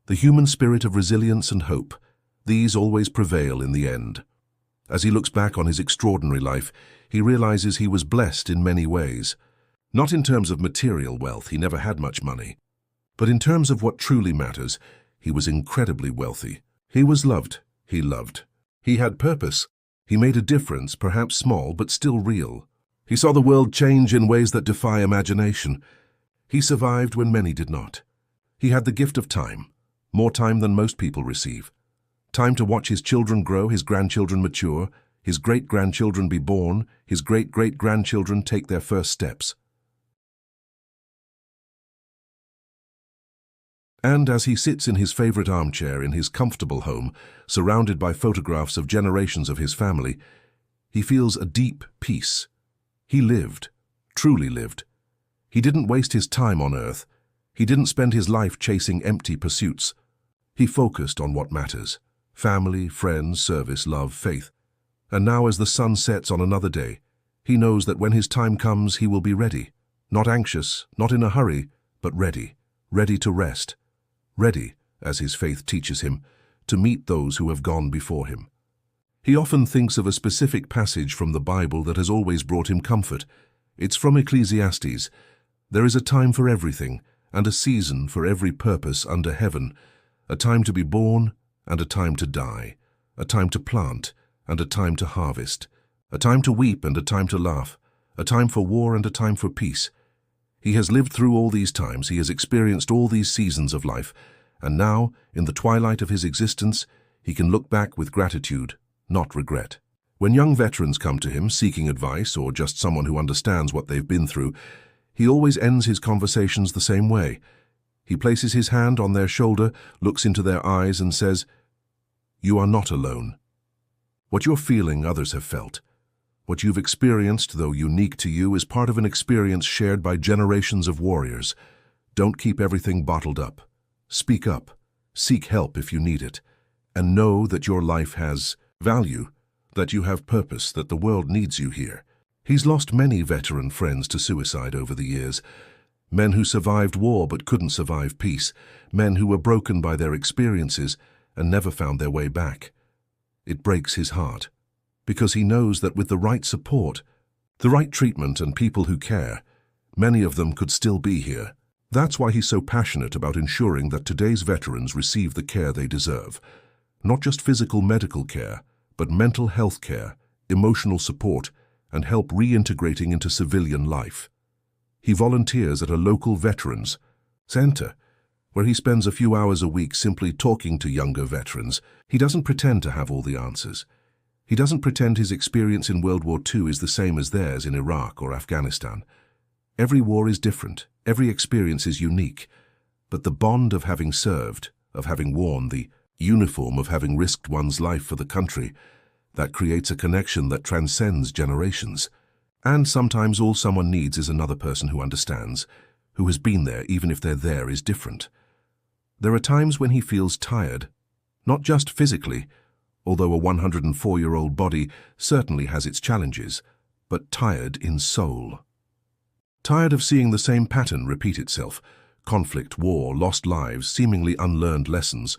the human spirit of resilience and hope, these always prevail in the end. As he looks back on his extraordinary life, he realizes he was blessed in many ways. Not in terms of material wealth, he never had much money, but in terms of what truly matters, he was incredibly wealthy. He was loved. He loved. He had purpose. He made a difference, perhaps small, but still real. He saw the world change in ways that defy imagination. He survived when many did not. He had the gift of time, more time than most people receive. Time to watch his children grow, his grandchildren mature, his great-grandchildren be born, his great-great-grandchildren take their first steps. And as he sits in his favorite armchair in his comfortable home, surrounded by photographs of generations of his family, he feels a deep peace. He lived, truly lived. He didn't waste his time on earth. He didn't spend his life chasing empty pursuits. He focused on what matters: family, friends, service, love, faith. And now as the sun sets on another day, He knows that when his time comes, he will be ready. Not anxious, not in a hurry, but ready. Ready to rest. Ready, as his faith teaches him, to meet those who have gone before him. He often thinks of a specific passage from the Bible that has always brought him comfort. It's from Ecclesiastes. There is a time for everything, and a season for every purpose under heaven, a time to be born and a time to die, a time to plant and a time to harvest, a time to weep and a time to laugh, a time for war and a time for peace. He has lived through all these times, he has experienced all these seasons of life, and now, in the twilight of his existence, he can look back with gratitude, not regret. When young veterans come to him seeking advice or just someone who understands what they've been through, he always ends his conversations the same way. He places his hand on their shoulder, looks into their eyes and says, "You are not alone. What you're feeling, others have felt. What you've experienced, though unique to you, is part of an experience shared by generations of warriors. Don't keep everything bottled up. Speak up, seek help if you need it, and know that your life has value, that you have purpose, that the world needs you here." He's lost many veteran friends to suicide over the years. Men who survived war but couldn't survive peace. Men who were broken by their experiences and never found their way back. It breaks his heart, because he knows that with the right support, the right treatment and people who care, many of them could still be here. That's why he's so passionate about ensuring that today's veterans receive the care they deserve. Not just physical medical care, but mental health care, emotional support, and help reintegrating into civilian life. He volunteers at a local veterans center, where he spends a few hours a week simply talking to younger veterans. He doesn't pretend to have all the answers. He doesn't pretend his experience in World War II is the same as theirs in Iraq or Afghanistan. Every war is different, every experience is unique, but the bond of having served, of having worn the uniform, of having risked one's life for the country, that creates a connection that transcends generations. And sometimes all someone needs is another person who understands, who has been there even if their there is different. There are times when he feels tired, not just physically, although a 104-year-old body certainly has its challenges, but tired in soul. Tired of seeing the same pattern repeat itself: conflict, war, lost lives, seemingly unlearned lessons.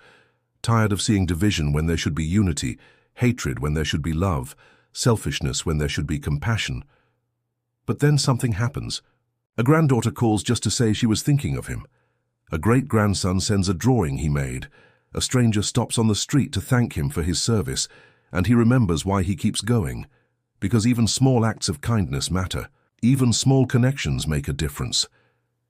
Tired of seeing division when there should be unity, hatred when there should be love, selfishness when there should be compassion. But then something happens. A granddaughter calls just to say she was thinking of him. A great-grandson sends a drawing he made. A stranger stops on the street to thank him for his service, and he remembers why he keeps going. Because even small acts of kindness matter. Even small connections make a difference.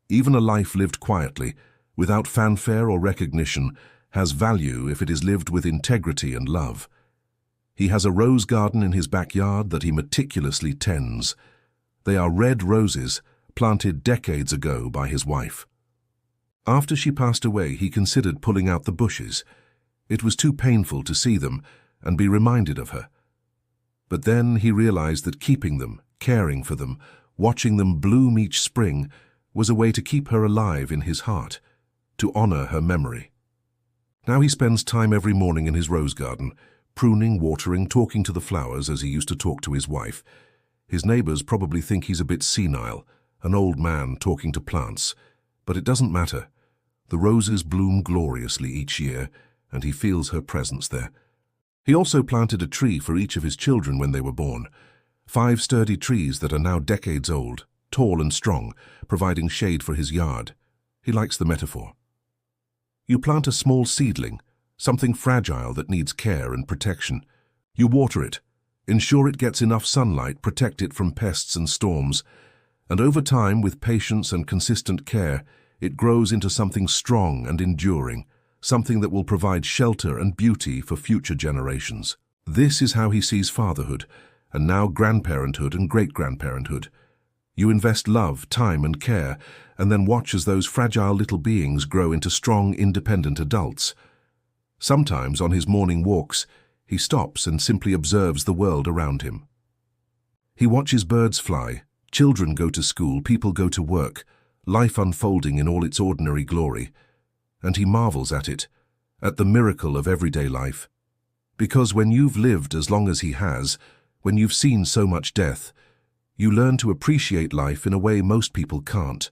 Even a life lived quietly, without fanfare or recognition, has value if it is lived with integrity and love. He has a rose garden in his backyard that he meticulously tends. They are red roses, planted decades ago by his wife. After she passed away, he considered pulling out the bushes. It was too painful to see them and be reminded of her. But then he realized that keeping them, caring for them, watching them bloom each spring, was a way to keep her alive in his heart, to honor her memory. Now he spends time every morning in his rose garden, pruning, watering, talking to the flowers as he used to talk to his wife. His neighbors probably think he's a bit senile, an old man talking to plants. But it doesn't matter. The roses bloom gloriously each year, and he feels her presence there. He also planted a tree for each of his children when they were born. 5 sturdy trees that are now decades old, tall and strong, providing shade for his yard. He likes the metaphor. You plant a small seedling, something fragile that needs care and protection. You water it, ensure it gets enough sunlight, protect it from pests and storms, and over time, with patience and consistent care, it grows into something strong and enduring, something that will provide shelter and beauty for future generations. This is how he sees fatherhood, and now grandparenthood and great-grandparenthood. You invest love, time, and care, and then watch as those fragile little beings grow into strong, independent adults. Sometimes, on his morning walks, he stops and simply observes the world around him. He watches birds fly, children go to school, people go to work, life unfolding in all its ordinary glory, and he marvels at it, at the miracle of everyday life. Because when you've lived as long as he has, when you've seen so much death, You learn to appreciate life in a way most people can't.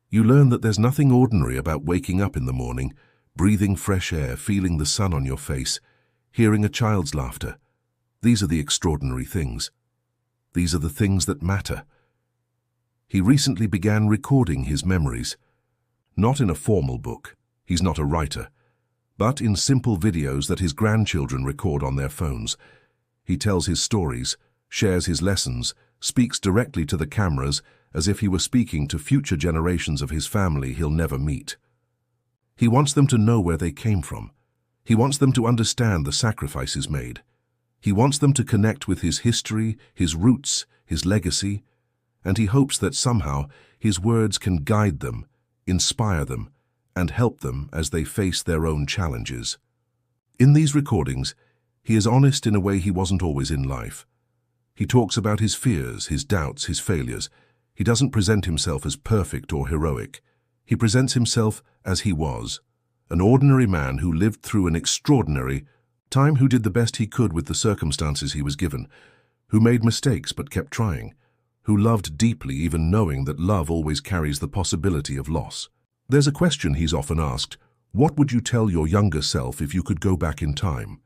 You learn that there's nothing ordinary about waking up in the morning, breathing fresh air, feeling the sun on your face, hearing a child's laughter. These are the extraordinary things. These are the things that matter. He recently began recording his memories. Not in a formal book, he's not a writer, but in simple videos that his grandchildren record on their phones. He tells his stories, shares his lessons, speaks directly to the cameras as if he were speaking to future generations of his family he'll never meet. He wants them to know where they came from. He wants them to understand the sacrifices made. He wants them to connect with his history, his roots, his legacy, and he hopes that somehow his words can guide them, inspire them, and help them as they face their own challenges. In these recordings, he is honest in a way he wasn't always in life. He talks about his fears, his doubts, his failures. He doesn't present himself as perfect or heroic. He presents himself as he was, an ordinary man who lived through an extraordinary time, who did the best he could with the circumstances he was given, who made mistakes but kept trying, who loved deeply even knowing that love always carries the possibility of loss. There's a question he's often asked: what would you tell your younger self if you could go back in time?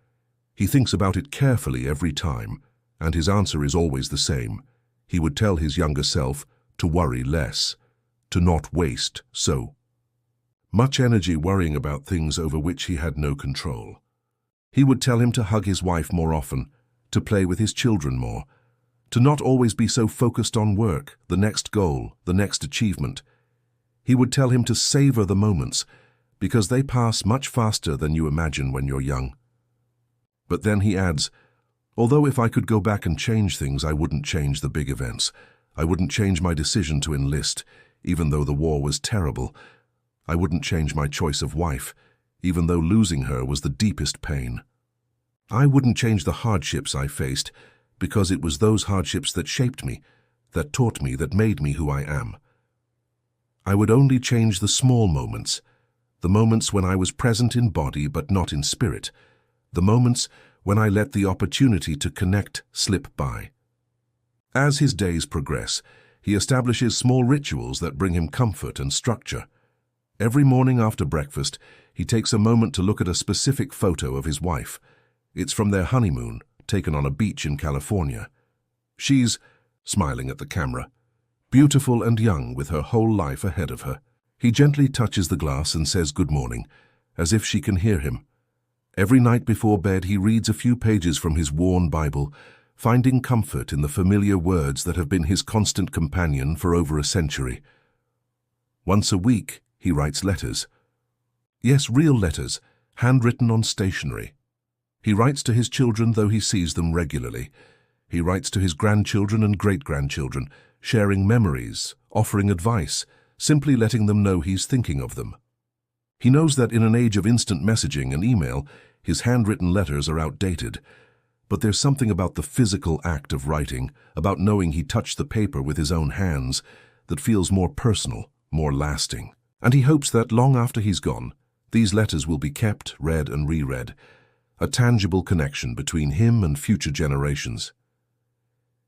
He thinks about it carefully every time, and his answer is always the same. He would tell his younger self to worry less, to not waste so much energy worrying about things over which he had no control. He would tell him to hug his wife more often, to play with his children more, to not always be so focused on work, the next goal, the next achievement. He would tell him to savor the moments, because they pass much faster than you imagine when you're young. But then he adds, although if I could go back and change things, I wouldn't change the big events. I wouldn't change my decision to enlist, even though the war was terrible. I wouldn't change my choice of wife, even though losing her was the deepest pain. I wouldn't change the hardships I faced, because it was those hardships that shaped me, that taught me, that made me who I am. I would only change the small moments, the moments when I was present in body but not in spirit, the moments when I let the opportunity to connect slip by. As his days progress, he establishes small rituals that bring him comfort and structure. Every morning after breakfast, he takes a moment to look at a specific photo of his wife. It's from their honeymoon, taken on a beach in California. She's smiling at the camera, beautiful and young with her whole life ahead of her. He gently touches the glass and says good morning, as if she can hear him. Every night before bed, he reads a few pages from his worn Bible, finding comfort in the familiar words that have been his constant companion for over a century. Once a week, he writes letters. Yes, real letters, handwritten on stationery. He writes to his children, though he sees them regularly. He writes to his grandchildren and great-grandchildren, sharing memories, offering advice, simply letting them know he's thinking of them. He knows that in an age of instant messaging and email, his handwritten letters are outdated. But there's something about the physical act of writing, about knowing he touched the paper with his own hands, that feels more personal, more lasting. And he hopes that long after he's gone, these letters will be kept, read and reread, a tangible connection between him and future generations.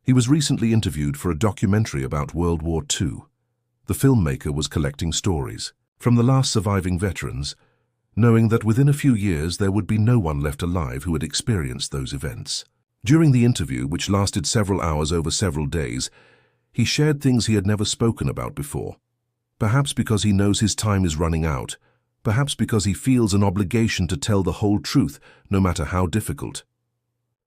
He was recently interviewed for a documentary about World War II. The filmmaker was collecting stories from the last surviving veterans, knowing that within a few years there would be no one left alive who had experienced those events. During the interview, which lasted several hours over several days, he shared things he had never spoken about before. Perhaps because he knows his time is running out, perhaps because he feels an obligation to tell the whole truth, no matter how difficult.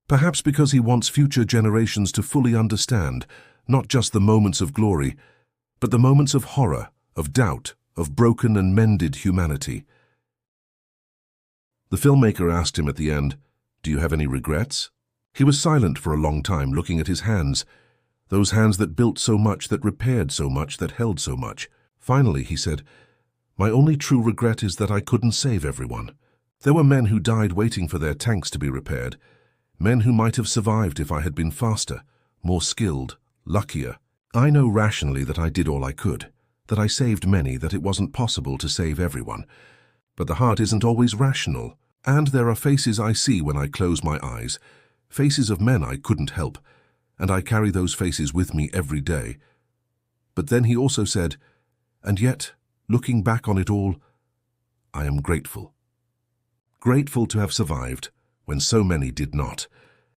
Perhaps because he wants future generations to fully understand, not just the moments of glory, but the moments of horror, of doubt, of broken and mended humanity. The filmmaker asked him at the end, "Do you have any regrets?" He was silent for a long time, looking at his hands, those hands that built so much, that repaired so much, that held so much. Finally, he said, "My only true regret is that I couldn't save everyone. There were men who died waiting for their tanks to be repaired, men who might have survived if I had been faster, more skilled, luckier. I know rationally that I did all I could, that I saved many, that it wasn't possible to save everyone. But the heart isn't always rational, and there are faces I see when I close my eyes, faces of men I couldn't help, and I carry those faces with me every day. But then he also said, and yet, looking back on it all, I am grateful. Grateful to have survived when so many did not.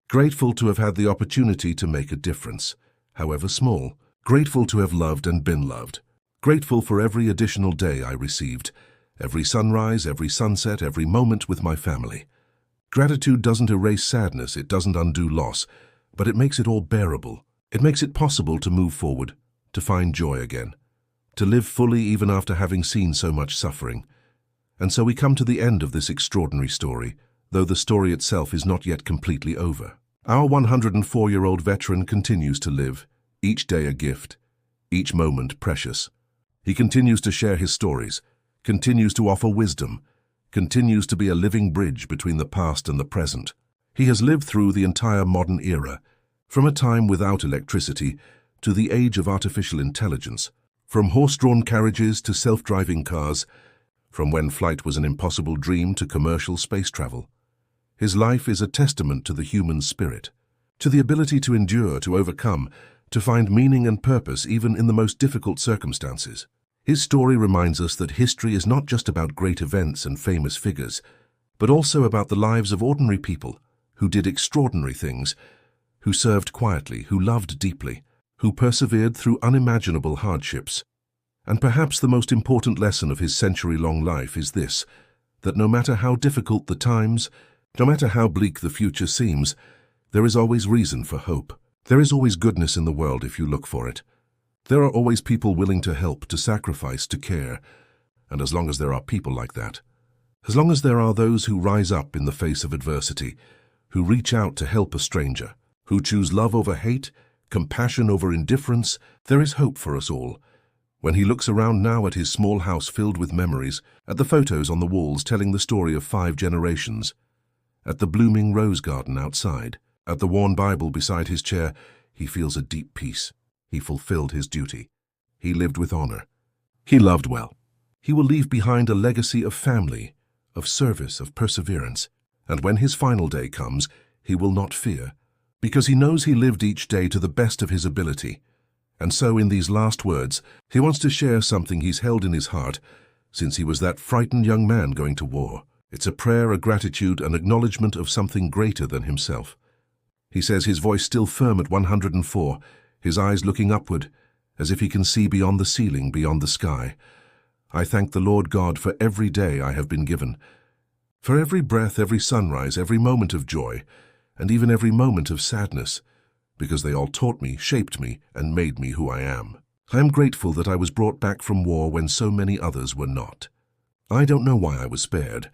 Grateful to have had the opportunity to make a difference, however small. Grateful to have loved and been loved. Grateful for every additional day I received, every sunrise, every sunset, every moment with my family. Gratitude doesn't erase sadness, it doesn't undo loss, but it makes it all bearable. It makes it possible to move forward, to find joy again, to live fully even after having seen so much suffering. And so we come to the end of this extraordinary story, though the story itself is not yet completely over. Our 104-year-old veteran continues to live, each day a gift, each moment precious. He continues to share his stories, continues to offer wisdom, continues to be a living bridge between the past and the present. He has lived through the entire modern era, from a time without electricity to the age of artificial intelligence, from horse-drawn carriages to self-driving cars, from when flight was an impossible dream to commercial space travel. His life is a testament to the human spirit, to the ability to endure, to overcome, to find meaning and purpose even in the most difficult circumstances. His story reminds us that history is not just about great events and famous figures, but also about the lives of ordinary people who did extraordinary things, who served quietly, who loved deeply, who persevered through unimaginable hardships. And perhaps the most important lesson of his century-long life is this, that no matter how difficult the times, no matter how bleak the future seems, there is always reason for hope. There is always goodness in the world if you look for it. There are always people willing to help, to sacrifice, to care. And as long as there are people like that, as long as there are those who rise up in the face of adversity, who reach out to help a stranger, who choose love over hate, compassion over indifference, there is hope for us all. When he looks around now at his small house filled with memories, at the photos on the walls telling the story of 5 generations, at the blooming rose garden outside, at the worn Bible beside his chair, he feels a deep peace. He fulfilled his duty. He lived with honor. He loved well. He will leave behind a legacy of family, of service, of perseverance. And when his final day comes, he will not fear, because he knows he lived each day to the best of his ability. And so in these last words, he wants to share something he's held in his heart since he was that frightened young man going to war. It's a prayer, a gratitude, an acknowledgement of something greater than himself. He says, his voice still firm at 104, his eyes looking upward, as if he can see beyond the ceiling, beyond the sky. I thank the Lord God for every day I have been given, for every breath, every sunrise, every moment of joy, and even every moment of sadness, because they all taught me, shaped me, and made me who I am. I am grateful that I was brought back from war when so many others were not. I don't know why I was spared,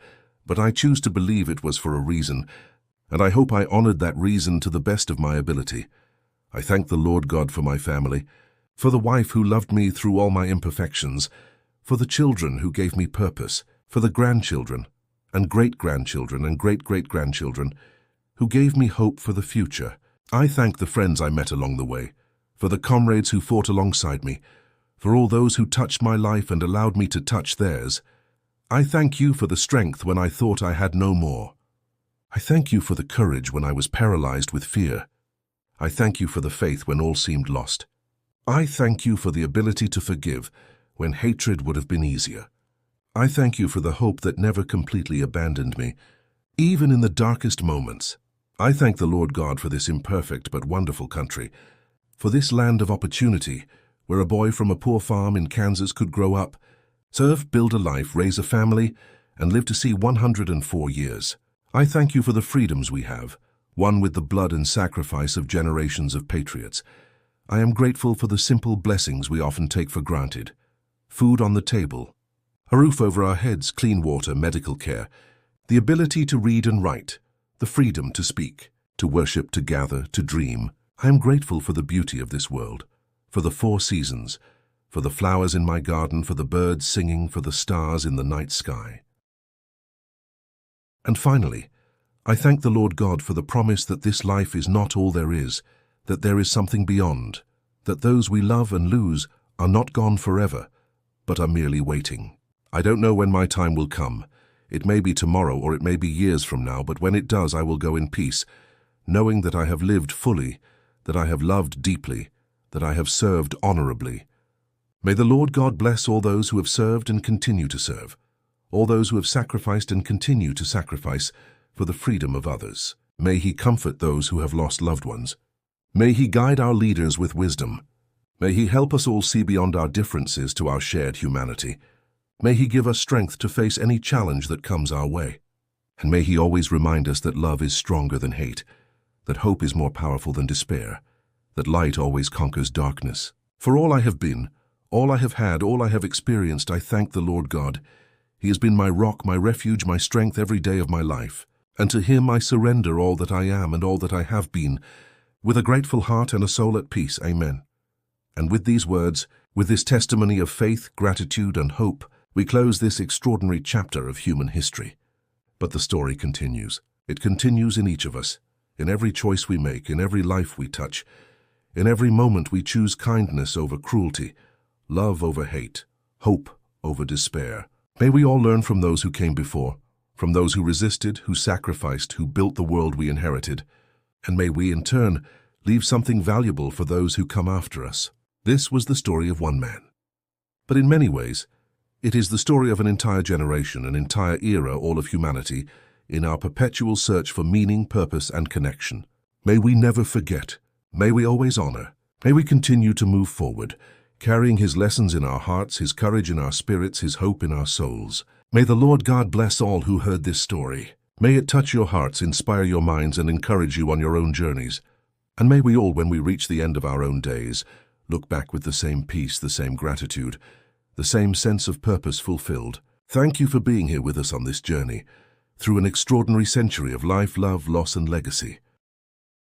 but I choose to believe it was for a reason, and I hope I honored that reason to the best of my ability. I thank the Lord God for my family, for the wife who loved me through all my imperfections, for the children who gave me purpose, for the grandchildren, and great-grandchildren, and great-great-grandchildren, who gave me hope for the future. I thank the friends I met along the way, for the comrades who fought alongside me, for all those who touched my life and allowed me to touch theirs. I thank you for the strength when I thought I had no more. I thank you for the courage when I was paralyzed with fear. I thank you for the faith when all seemed lost. I thank you for the ability to forgive when hatred would have been easier. I thank you for the hope that never completely abandoned me, even in the darkest moments. I thank the Lord God for this imperfect but wonderful country, for this land of opportunity where a boy from a poor farm in Kansas could grow up, serve, build a life, raise a family, and live to see 104 years. I thank you for the freedoms we have, won with the blood and sacrifice of generations of patriots. I am grateful for the simple blessings we often take for granted. Food on the table, a roof over our heads, clean water, medical care, the ability to read and write, the freedom to speak, to worship, to gather, to dream. I am grateful for the beauty of this world, for the 4 seasons, for the flowers in my garden, for the birds singing, for the stars in the night sky. And finally, I thank the Lord God for the promise that this life is not all there is, that there is something beyond, that those we love and lose are not gone forever, but are merely waiting. I don't know when my time will come. It may be tomorrow or it may be years from now, but when it does, I will go in peace, knowing that I have lived fully, that I have loved deeply, that I have served honorably. May the Lord God bless all those who have served and continue to serve, all those who have sacrificed and continue to sacrifice for the freedom of others. May He comfort those who have lost loved ones. May He guide our leaders with wisdom. May He help us all see beyond our differences to our shared humanity. May He give us strength to face any challenge that comes our way. And may He always remind us that love is stronger than hate, that hope is more powerful than despair, that light always conquers darkness. For all I have been, all I have had, all I have experienced, I thank the Lord God. He has been my rock, my refuge, my strength every day of my life. And to Him I surrender all that I am and all that I have been, with a grateful heart and a soul at peace. Amen. And with these words, with this testimony of faith, gratitude, and hope, we close this extraordinary chapter of human history. But the story continues. It continues in each of us, in every choice we make, in every life we touch. In every moment we choose kindness over cruelty, love over hate, hope over despair. May we all learn from those who came before, from those who resisted, who sacrificed, who built the world we inherited. And may we, in turn, leave something valuable for those who come after us. This was the story of one man. But in many ways, it is the story of an entire generation, an entire era, all of humanity, in our perpetual search for meaning, purpose, and connection. May we never forget. May we always honor. May we continue to move forward, carrying His lessons in our hearts, His courage in our spirits, His hope in our souls. May the Lord God bless all who heard this story. May it touch your hearts, inspire your minds, and encourage you on your own journeys. And may we all, when we reach the end of our own days, look back with the same peace, the same gratitude, the same sense of purpose fulfilled. Thank you for being here with us on this journey, through an extraordinary century of life, love, loss, and legacy.